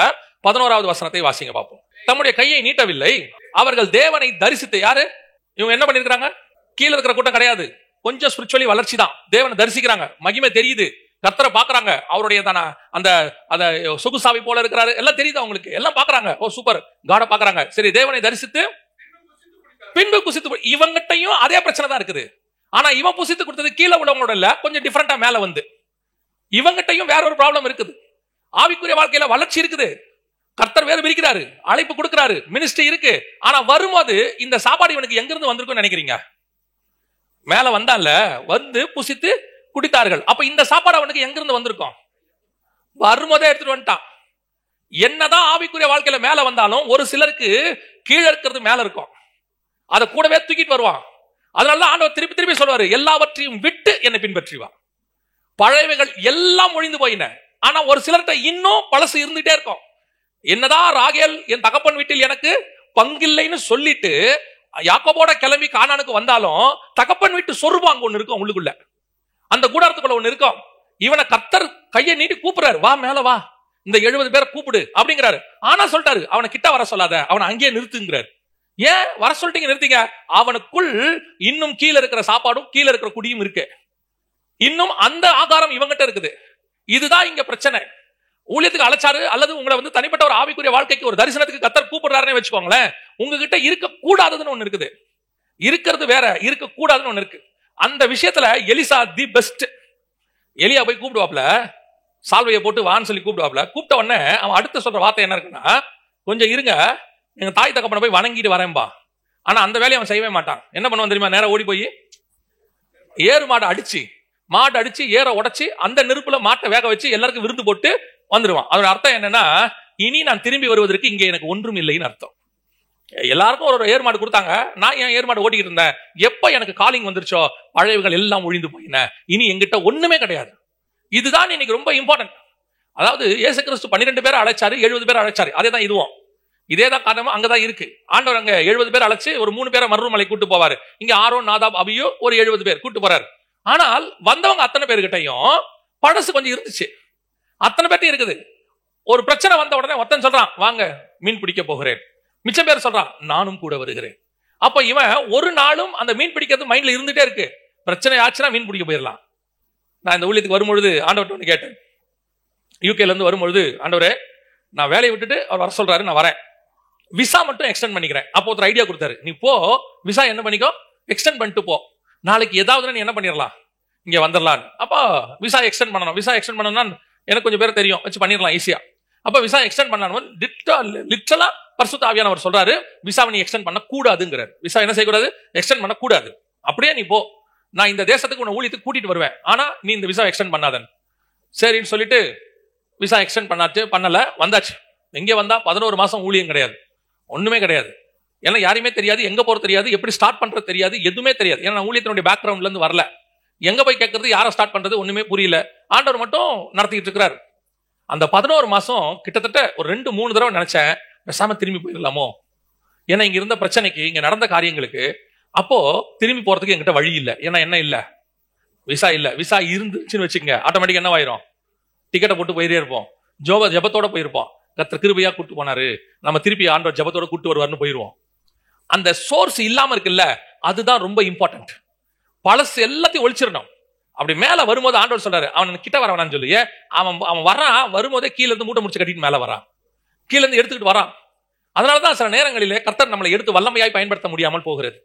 11 வசனத்தை வாசிங்க பார்ப்போம். தம்முடைய கையை நீட்டவில்லை, அவர்கள் தேவனை தரிசித்து. யாரு இவங்க? என்ன பண்ணிருக்காங்க? கீழே இருக்கிற கூட்டம் கிடையாது, கொஞ்சம் ஸ்பிரிச்சுவலி வளர்ச்சி தான். தேவனை தரிசிக்கிறாங்க, மகிமை தெரியுது, கர்த்தரை பாக்குறாங்க, அவருடைய அந்த சொகுசாவி போல இருக்கிறாரு, எல்லாம் தெரியுது அவங்களுக்கு, எல்லாம் பாக்குறாங்க. ஓ சூப்பர், காட பாக்குறாங்க. சரி, தேவனை தரிசித்து பின்பு புசித்து. இவங்கிட்டையும் அதே பிரச்சனை தான் இருக்குது. ஆனா இவன் புசித்து கொடுத்தது கீழே உள்ளவங்களோட இல்ல, கொஞ்சம் டிஃபரெண்டா மேல வந்து. இவங்கிட்டையும் வேற ஒரு ப்ராப்ளம் இருக்குது. ஆவிக்குரிய வாழ்க்கையில வளர்ச்சி இருக்குது, கர்த்தர் வேறு பிரிக்கிறாரு, அழைப்பு கொடுக்கிறாரு, மினிஸ்ட்ரி இருக்கு. ஆனா வரும்போது இந்த சாப்பாடு இவனுக்கு எங்க இருந்து வந்திருக்கும் நினைக்கிறீங்க? மேல வந்தால வந்து புசித்து குடித்தார்கள். அப்ப இந்த சாப்பாடு அவனுக்கு எங்க இருந்து வந்திருக்கும்? வரும்போதே எடுத்துட்டு வந்துட்டான். என்னதான் ஆவிக்குரிய வாழ்க்கையில மேல வந்தாலும் ஒரு சிலருக்கு கீழே இருக்கிறது மேல இருக்கும், அதை கூடவே தூக்கிட்டு வருவான். அதனால ஆண்டவர் திருப்பி சொல்வாரு, எல்லாவற்றையும் விட்டு என்னை பின்பற்றி வா. பழையவைகள் எல்லாம் ஒழிந்து போயின, ஆனா ஒரு சிலர்கிட்ட இன்னும் பழசு இருந்துட்டே இருக்கும். என்னதான் ராகேல் என் தகப்பன் வீட்டில் எனக்கு பங்கில்லைன்னு சொல்லிட்டு யாக்கோபோட கிளம்பி கானானுக்கு வந்தாலும் தகப்பன் வீட்டு சொருபாங்க ஒண்ணு இருக்கும் உள்ளுக்குள்ள, அந்த கூடாரத்துக்குள்ள ஒண்ணு இருக்கும். இவனை கர்த்தர் கையை நீட்டி கூப்பிடுறாரு, வா மேல வா, இந்த 70 பேரை கூப்பிடு அப்படிங்கிறாரு. ஆனா சொல்லிட்டாரு, அவனை கிட்ட வர சொல்லாத, அவனை அங்கேயே நிறுத்துங்கிறாரு. ஏன் வர சொல்லிட்டீங்க? நிறுத்திங்க. அவனுக்குள் இன்னும் கீழே இருக்கிற சாப்பாடும் கீழே இருக்கிற குடியும் இருக்கு, இன்னும் அந்த ஆகாரம் இவங்கிட்ட இருக்குது. இதுதான் இங்க பிரச்சனை. ஊழியத்துக்கு அழைச்சாரு அல்லது உங்களை வந்து தனிப்பட்ட ஒரு ஆவிக்குரிய வாழ்க்கைக்கு ஒரு தரிசனத்துக்கு கர்த்தர் கூப்பிடுறாருன்னு வச்சுக்கோங்களேன், உங்ககிட்ட இருக்க கூடாததுன்னு ஒண்ணு இருக்குது. இருக்கிறது வேற, இருக்க கூடாதுன்னு ஒண்ணு இருக்கு. அந்த விஷயத்துல எலிசா தி பெஸ்ட். எலியா போய் கூப்பிடுவாப்ல, சால்வையை போட்டு வான்னு சொல்லி கூப்பிடுவாப்ல. கூப்பிட்ட உடனே அவன் அடுத்து சொல்ற வார்த்தை என்ன இருக்குன்னா, கொஞ்சம் இருங்க, எங்க தாய் தகப்பனை போய் வணங்கிட்டு வரேன்பா. ஆனா அந்த வேலையை அவன் செய்யவே மாட்டான். என்ன பண்ணுவான் தெரியுமா? நேரம் ஓடி போய் ஏறு மாடு அடிச்சு ஏற உடைச்சு அந்த நெருப்புல மாட்டை வேக வச்சு எல்லாருக்கும் விருந்து போட்டு வந்துருவான். அதோட அர்த்தம் என்னன்னா, இனி நான் திரும்பி வருவதற்கு இங்க எனக்கு ஒன்றும் இல்லைன்னு அர்த்தம். எல்லாருக்கும் ஒரு ஏர் மாடு கொடுத்தாங்க, நான் என் ஏர் மாடு ஓட்டிக்கிட்டு இருந்தேன். எப்ப எனக்கு காலிங் வந்துருச்சோ பழையவர்கள் எல்லாம் ஒழிந்து போயின, இனி எங்கிட்ட ஒண்ணுமே கிடையாது. இதுதான் இன்னைக்கு ரொம்ப இம்பார்ட்டன்ட். அதாவது இயேசு கிறிஸ்து 12 பேரை அழைச்சாரு, 70 பேரை அழைச்சாரு. அதே தான் இதுவும், இதே தான் காரணம் அங்கதான் இருக்கு. ஆண்டவர் அங்க 70 பேர் அழைச்சு ஒரு 3 பேரை மருமலை கூட்டு போவாரு. இங்க ஆரோன், நாதாப், அபியோ ஒரு 70 பேர் கூட்டு போறாரு. ஆனால் வந்தவங்க அத்தனை பேர்கிட்டையும் பழசு கொஞ்சம் இருந்துச்சு, அத்தனை பேர்ட்டையும் இருக்குது. ஒரு பிரச்சனை வந்த உடனே ஒருத்தன் சொல்றான், வாங்க மீன் பிடிக்க போகிறேன். மிச்சம் பேர் சொல்றான், நானும் கூட வருகிறேன். அப்ப இவன் ஒரு நாளும் அந்த மீன் பிடிக்கிறது மைண்ட்ல இருந்துட்டே இருக்கு. பிரச்சனை ஆச்சுன்னா மீன் பிடிக்க போயிடலாம். நான் இந்த ஊழியத்துக்கு வரும்பொழுது ஆண்டவர்கிட்ட ஒன்று கேட்டேன். யூகேல இருந்து வரும்பொழுது, ஆண்டவரே நான் வேலையை விட்டுட்டு அவர் வர சொல்றாரு, நான் வரேன், விசா மட்டும் எக்ஸ்டெண்ட் பண்ணிக்கிறேன். அப்போ ஒரு ஐடியா கொடுத்தாரு, நீ போ விசா என்ன பண்ணிக்கோ, எக்ஸ்டெண்ட் பண்ணிட்டு போ, நாளைக்கு ஏதாவது நீ என்ன பண்ணிடலாம், இங்க வந்துடலாம். அப்போ விசா எக்ஸ்டெண்ட் பண்ணணும். விசா எக்ஸ்டெண்ட் பண்ணணும்னா எனக்கு கொஞ்சம் பேர் தெரியும், வச்சு பண்ணிடலாம் ஈஸியா. அப்ப விசா எக்ஸ்டெண்ட் பண்ணணும். லிட்டரலா பரிசுத்த ஆவியானவர் சொல்றாரு, விசாவை நீ எக்ஸ்டெண்ட் பண்ண கூடாதுங்கிறார். விசா என்ன செய்யக்கூடாது? எக்ஸ்டெண்ட் பண்ண கூடாது. அப்படியே நீ போ, நான் இந்த தேசத்துக்கு உன்னை ஊழியத்துக்கு கூட்டிட்டு வருவேன், ஆனா நீ இந்த விசா எக்ஸ்டெண்ட் பண்ணாதன். சரின்னு சொல்லிட்டு விசா எக்ஸ்டெண்ட் பண்ணல, வந்தாச்சு. எங்க வந்தா 11 மாசம் ஊழியம் கிடையாது, ஒண்ணுமே கிடையாது. ஏன்னா யாருமே தெரியாது, எங்க போறது தெரியாது, எப்படி ஸ்டார்ட் பண்றது தெரியாது, எதுவுமே தெரியாது. ஏன்னா ஊழியத்தினுடைய பேக்ரவுண்ட்ல இருந்து வரல. எங்க போய் கேட்கறது, யாரை ஸ்டார்ட் பண்றது ஒண்ணுமே புரியல. ஆண்டவர் மட்டும் நடத்திட்டு இருக்கிறாரு. அந்த 11 மாசம் கிட்டத்தட்ட ஒரு 2-3 தடவை நினைச்சேன், பேசாம திரும்பி போயிடலாமோ. ஏன்னா இங்க இருந்த பிரச்சனைக்கு, இங்க நடந்த காரியங்களுக்கு அப்போ திரும்பி போறதுக்கு என்கிட்ட வழி இல்லை. ஏன்னா என்ன இல்ல, விசா இல்ல. விசா இருந்துச்சுன்னு வச்சுக்கங்க, ஆட்டோமேட்டிக் என்ன ஆயிரும், டிக்கெட்டை போட்டு போயிட்டே இருப்போம், ஜெபத்தோட போயிருப்போம். கர்த்தர் கிருபையா கூட்டு போனாரு, நம்ம திருப்பி ஆண்டவர் ஜெபத்தோட கூட்டு வருவார்னு போயிருவோம். அந்த சோர்ஸ் இல்லாம இருக்குல்ல, அதுதான் ரொம்ப இம்பார்ட்டன்ட். பழசு எல்லாத்தையும் ஒழிச்சிடணும். அப்படி மேல வரும்போது ஆண்டவர் சொல்றாரு, அவன் கிட்ட வர வேணான்னு சொல்லி, அவன் வரான், வரும்போதே கீழ இருந்து மூட்டை முடிச்சு கட்டிட்டு மேல வரான், கீழ இருந்து எடுத்துக்கிட்டு வரான். அதனாலதான் சில நேரங்களிலே கர்த்தர் நம்மளை எடுத்து வல்லமையாய் பயன்படுத்த முடியாமல் போகிறது.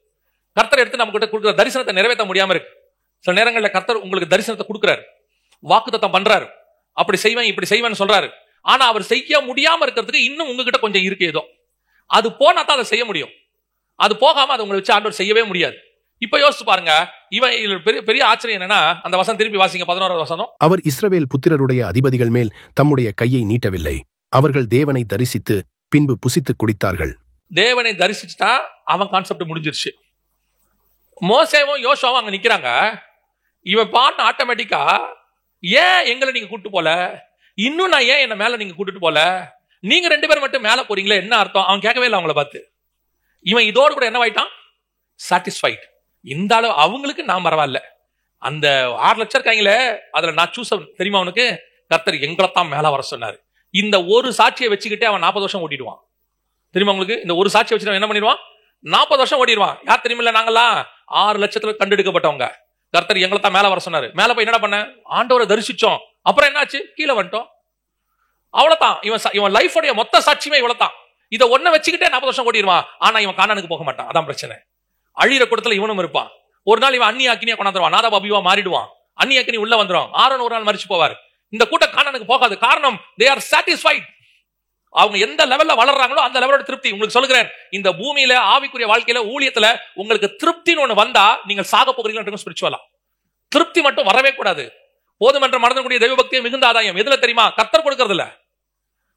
கர்த்தர் எடுத்து நம்ம கிட்ட கொடுக்குற தரிசனத்தை நிறைவேற்ற முடியாம இருக்கு. சில நேரங்களில் கர்த்தர் உங்களுக்கு தரிசனத்தை கொடுக்குறாரு, வாக்குத்தத்தம் பண்றாரு, அப்படி செய்வேன் இப்படி செய்வேன்னு சொல்றாரு. ஆனா அவர் செய்ய முடியாம இருக்கிறதுக்கு இன்னும் உங்ககிட்ட கொஞ்சம் இருக்கு ஏதோ. அது போனா தான் அதை செய்ய முடியும். அது போகாம அதை உங்களை வச்சு ஆண்டவர் செய்யவே முடியாது. இப்ப யோசிச்சு பாருங்க, இவன் பெரிய ஆச்சரியம் என்னன்னா, அந்த வசனம் திருப்பி வாசிங்க, 11வது வசனம். அவர் இஸ்ரவேல் புத்திரருடைய அதிபதிகள் மேல் தம்முடைய கையை நீட்டவில்லை, அவர்கள் தேவனை தரிசித்து பின்பு புசித்து குடித்தார்கள். தேவனை தரிசிச்சுட்டா அவன் கான்செப்ட் முடிஞ்சிருச்சு. மோசேவும் யோசுவாவும் அங்க நிக்கிறாங்க. இவன் பாட்டு ஆட்டோமேட்டிக்கா, ஏன் எங்களை நீங்க கூட்டு போல, இன்னும் நான் ஏன் என்ன மேல நீங்க கூட்டிட்டு போல, நீங்க 2 பேர் மட்டும் மேல போறீங்களே, என்ன அர்த்தம்? அவன் கேட்கவே இல்லை அவங்கள பார்த்து. இவன் இதோடு கூட என்ன ஆயிட்டான், சாட்டிஸ்ஃபைட். இந்த அளவு அவங்களுக்கு நான் பரவாயில்ல, அந்த 6 லட்சம் இருக்காங்களே அதுல நான் சூஸ் தெரியுமா அவனுக்கு, கர்த்தர் எங்களைத்தான் மேல வர சொன்னாரு. இந்த ஒரு சாட்சியை வச்சுக்கிட்டே அவன் 40 வருஷம் ஓட்டிடுவான். தெரியுமா உங்களுக்கு? இந்த ஒரு சாட்சியை வச்சு என்ன பண்ணிடுவான், 40 வருஷம் ஓட்டிடுவான். யார் தெரியுமில்ல, நாங்கெல்லாம் 6 லட்சத்துல கண்டெடுக்கப்பட்டவங்க. கர்த்தர் எங்களைத்தான் மேல வர சொன்னாரு. மேல போய் என்னடா பண்ண, ஆண்டவரை தரிசிச்சோம், அப்புறம் என்னாச்சு, கீழே வந்துட்டோம். அவ்வளவுதான். இவன் லைஃபோடைய மொத்த சாட்சியுமே இவ்வளவுதான். இதை ஒன்ன வச்சுக்கிட்டே 40 வருஷம் ஓட்டிடுவான். ஆனா இவன் கானானுக்கு போக மாட்டான். அதான் பிரச்சனை. அழியிற கூட்டத்துல இவனும் இருப்பான். ஒரு நாள் இவன் அந்நிய அக்கினியா கொண்டாந்துருவான், நாதாப் அபியூவா மாறிடுவான், அந்நிய அக்கினி உள்ள வந்துடும். ஆரோன் ஒரு நாள் மரிச்சு போவார். இந்த கூட்டம் கானானுக்கு போகாது. காரணம், they are satisfied. அவங்க எந்த லெவல்ல வளர்றாங்களோ அந்த லெவலோட திருப்தி. உங்களுக்கு சொல்லுகிறேன், இந்த பூமியில ஆவிக்குரிய வாழ்க்கையில ஊழியத்துல உங்களுக்கு திருப்தின்னு ஒண்ணு வந்தா நீங்கள் சாக போகிறீங்க. ஸ்பிரிச்சுவலா திருப்தி மட்டும் வரவே கூடாது. போதுமென்ற மனதனுடைய தெய்வ பக்தியை மிகுந்த ஆதாயம் எதுல தெரியுமா, கர்த்தர் கொடுக்கறது இல்ல.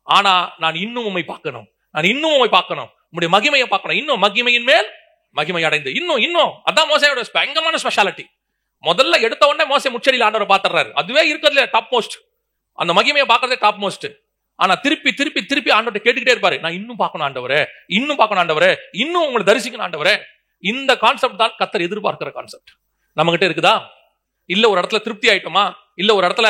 ஆனா நான் இன்னும் உம்மை பார்க்கணும், நான் இன்னும் உம்மை பார்க்கணும், உம்முடைய மகிமையை பார்க்கணும், இன்னும் மகிமையின் மேல் மகிமை அடைந்து இன்னும். அதான் மோசையோட பயங்கரமான ஸ்பெஷாலிட்டி. முதல்ல எடுத்த உடனே மோசே முச்சடியில் ஆண்டவரை பார்த்துறாரு. அதுவே இருக்கிறதுல டாப் மோஸ்ட். அந்த மகிமையை பார்க்கறதே டாப் மோஸ்ட். ஆனா திருப்பி திருப்பி திருப்பி ஆண்டவரை கேட்டுக்கிட்டே இருப்பாரு, நான் இன்னும் பார்க்கணும் ஆண்டவரே, இன்னும் பார்க்கணும் ஆண்டவரே, இன்னும் உங்களை தரிசிக்கணும் ஆண்டவரே. இந்த கான்செப்ட் தான் கர்த்தர் எதிர்பார்க்கிற கான்செப்ட். நம்ம கிட்ட இருக்குதா? இல்ல ஒரு இடத்துல திருப்தி ஆயிட்டோமா? இல்ல ஒரு இடத்துல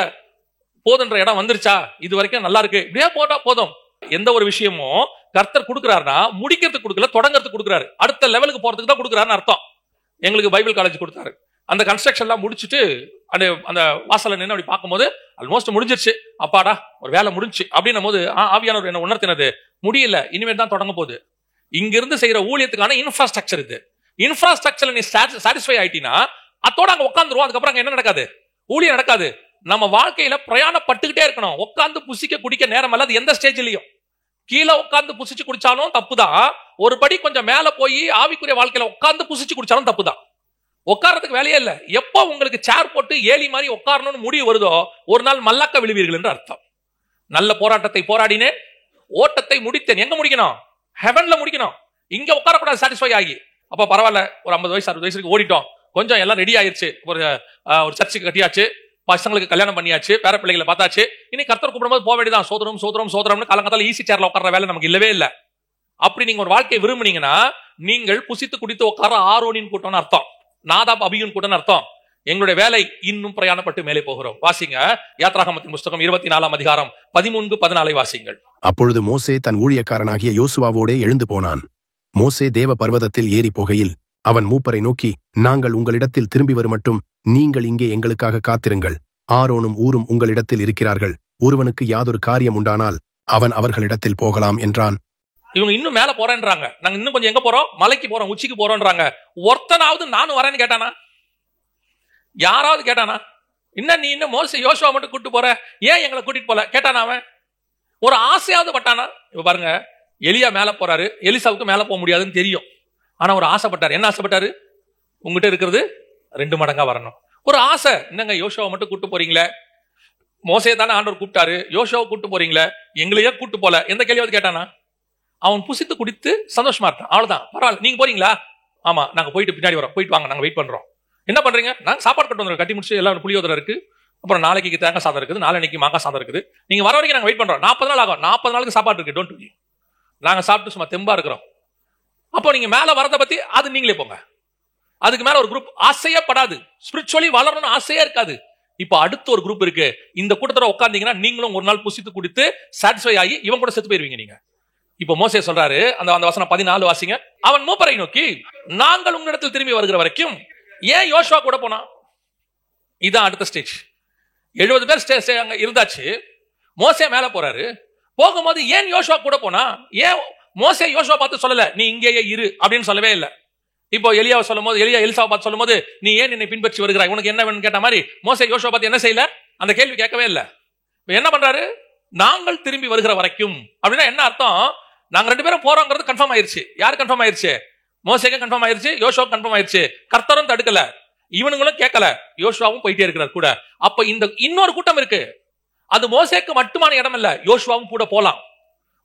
போதுன்ற இடம் வந்துருச்சா? இது வரைக்கும் நல்லா இருக்கு, இப்படியே போட்டா போதும். எந்த ஒரு விஷயமும் கர்த்தர் கொடுக்கிறாருன்னா முடிக்கிறதுக்கு கொடுக்கல, தொடங்கறதுக்கு கொடுக்குறாரு. அடுத்த லெவலுக்கு போறதுக்கு தான் கொடுக்குறாருன்னு அர்த்தம். எங்களுக்கு பைபிள் காலேஜ் கொடுத்தாரு. அந்த கன்ஸ்ட்ரக்ஷன்லாம் முடிச்சுட்டு அந்த வாசல்ல நின்று அப்படி பார்க்கும்போது ஆல்மோஸ்ட் முடிஞ்சிருச்சு, அப்பாடா ஒரு வேலை முடிஞ்சு அப்படின்னும் போது ஆவியானவர் என்ன உணர்த்தினது, முடியல, இனிமேல் தான் தொடங்க போகுது. இங்கிருந்து செய்யற ஊழியத்துக்கான இன்ஃப்ராஸ்ட்ரக்சர் இது. இன்ஃப்ராஸ்ட்ரக்சர் நீ சாட்டிஸ்ஃபை ஆயிட்டீங்கன்னா அதோட அங்க உட்காந்துருவோம். அதுக்கப்புறம் அங்க என்ன நடக்காது? ஊழியம் நடக்காது. நம்ம வாழ்க்கையில பிரயாணப்பட்டுக்கிட்டே இருக்கணும். உட்காந்து புசிக்க குடிக்க நேரம் அல்ல. அது எந்த ஸ்டேஜ்லயும் கீழே உட்காந்து புசிச்சு குடிச்சாலும் தப்புதான். ஒரு படி கொஞ்சம் மேல போய் ஆவிக்குரிய வாழ்க்கையில உட்காந்து புசிச்சு குடிச்சாலும் தப்புதான். உட்கார்றதுக்கு வேலையே இல்ல. எப்போ உங்களுக்கு சேர் போட்டு ஏலி மாதிரி உட்காரணும்னு முடிவு வருதோ ஒரு நாள் மல்லக்க விழுவீர்கள் என்று அர்த்தம். நல்ல போராட்டத்தை போராடினேன், ஓட்டத்தை முடித்தேன். எங்க முடிக்கணும்? ஹெவன்ல முடிக்கணும். இங்க உட்காரக்கூடாது சாட்டிஸ்ஃபை ஆகி. அப்ப பரவாயில்ல, ஒரு 50 வயசு 60 வயசுக்கு ஓடிட்டோம், கொஞ்சம் எல்லாம் ரெடி ஆயிருச்சு, ஒரு சர்ச்சுக்கு கட்டியாச்சு, பசங்களுக்கு கல்யாணம் பண்ணியாச்சு, பேர பிள்ளைகளை பார்த்தாச்சு, இனி கர்த்தர் கூப்பிடும்போது போக வேண்டியதான். சோதரம் சோதரம் சோதரம்னு காலங்காத்தால ஈஸி சேர்ல உட்கார்ற வேலை நமக்கு இல்லவே இல்லை. அப்படி நீங்க ஒரு வாழ்க்கையை விரும்புனீங்கன்னா நீங்கள் புசித்து குடித்து உட்கார ஆரோனின் கூட்டம்னு அர்த்தம், நாதாப் அபியூன் கூட்டம்னு அர்த்தம். எங்களுடைய வேலை இன்னும் பிரயாணப்பட்டு மேலே போகிறோம். வாசிங்க யாத்ராகமத்தின் புஸ்தகம் 24ஆம் அதிகாரம் 13-14 வாசிங்கள். அப்பொழுது மோசே தன் ஊழியக்காரனாகிய யோசுவாவோடே எழுந்து போனான். மோசே தேவ பர்வதத்தில் ஏறி போகையில் அவன் மூப்பரை நோக்கி, நாங்கள் உங்களிடத்தில் திரும்பி வருமட்டும் நீங்கள் இங்கே எங்களுக்காக காத்திருங்கள். ஆரோனும் ஊரும் உங்களிடத்தில் இருக்கிறார்கள். ஒருவனுக்கு யாதொரு காரியம் உண்டானால் அவன் அவர்களிடத்தில் போகலாம் என்றான். இவங்க இன்னும் மேல போறேன்றாங்க. நாங்க இன்னும் கொஞ்சம் எங்க போறோம்? மலைக்கு போறோம், உச்சிக்கு போறோம்ன்றாங்க. ஒருத்தனாவது நானும் வரேன்னு கேட்டானா? யாராவது கேட்டானா? இன்னும் நீ இன்னும் மோசே யோசுவா மட்டும் கூட்டு போற, ஏன் எங்களை கூட்டிட்டு போல கேட்டானா? அவன் ஒரு ஆசையாவது பட்டானா? இப்ப பாருங்க, எலியா மேல போறாரு, எலிசாவுக்கு மேல போக முடியாதுன்னு தெரியும். ஆனா ஒரு ஆசைப்பட்டாரு. என்ன ஆசைப்பட்டாரு? உங்ககிட்ட இருக்கிறது 2 மடங்கா வரணும். ஒரு ஆசை. என்னங்க யோசுவா மட்டும் கூட்டு போறீங்களே, மோசே தானே ஆண்டவர் கூப்பிட்டாரு, யோசுவாவை கூட்டு போறீங்களே, எங்களையே கூட்டு போல, எந்த கேள்வியாவது கேட்டானா? அவன் புசித்து குடித்து சந்தோஷமா இருக்கான், அவ்வளவுதான். பரவாயில்ல, நீங்க போறீங்களா? ஆமா, நாங்க போயிட்டு பின்னாடி வரோம், போயிட்டு வாங்க, நாங்க வெயிட் பண்றோம். என்ன பண்றீங்க? நாங்க சாப்பாடு கட்டு வந்துடும், கட்டி முடிச்சு எல்லாம் புளியோதரை இருக்கு, அப்புறம் நாளைக்கு தேங்காய் சாதம் இருக்குது, நாளைக்கு மாங்காய் சாதம் இருக்குது, நீங்க வர வரைக்கும் நாங்க வெயிட் பண்றோம். 40 நாள் ஆகும், 40 நாளுக்கு சாப்பாடு இருக்கு, டோன்ட் வரி. நாங்க சாப்பிட்டு சும்மா தெம்பா இருக்கிறோம். அப்போ நீங்க மேல வரத பத்தி அது நீங்களே போங்க. அதுக்கு மேல ஒரு குரூப் ஆசையே படாது, ஸ்பிரிச்சுவலி வளரணும்னு ஆசையே இருக்காது. இப்ப அடுத்த ஒரு குரூப் இருக்கு. இந்த கூட்டத்தோட உட்கார்ந்தீங்கன்னா நீங்களும் ஒரு நாள் புசித்து குடித்து சாட்டிஸ்ஃபை ஆகி இவன் கூட செத்து போயிருவீங்க நீங்க. இப்ப மோசே சொல்றாரு, அந்த வசனம் 14 வாசிங்க. அவன் மூப்பரை நோக்கி, நாங்கள் உங்களிடத்தில் திரும்பி வருகிற வரைக்கும் ஏன் யோசுவா கூட போனா? இதான் அடுத்த ஸ்டேஜ். 70 பேர் அங்க இருந்தாச்சு. மோசே மேல போறாரு. போகும்போது ஏன் யோசுவா கூட போனா? ஏன் மோசே யோசுவா பார்த்து சொல்லல நீ இங்கேயே இரு அப்படின்னு சொல்லவே இல்லை. இப்போ எலியாவை சொல்லும் போது, எலிசாவை பார்த்து சொல்லும் போது நீ ஏன் என்னை பின்பற்றி வருகிறாய், உனக்கு என்ன வேணும்னு கேட்ட மாதிரி மோசே யோசுவா பார்த்து என்ன செய்யல? அந்த கேள்வி கேட்கவே இல்லை. என்ன பண்றாரு? நாங்கள் திரும்பி வருகிற வரைக்கும் அப்படின்னா என்ன அர்த்தம்? நாங்க 2 பேரும் போறோங்கிறது கன்ஃபார்ம் ஆயிருச்சு. யாரு கன்ஃபார்ம் ஆயிருச்சு? மோசேக்கு கன்ஃபார்ம் ஆயிருச்சு, யோசுவா கன்ஃபார்ம் ஆயிருச்சு. கர்த்தரும் தடுக்கல, இவனுங்களும் கேட்கல, யோசுவாவும் போயிட்டே இருக்கிறார் கூட. அப்ப இந்த இன்னொரு கூட்டம் இருக்கு. அது மோசேக்கு மட்டுமான இடம் இல்ல, யோசுவாவும் கூட போலாம்.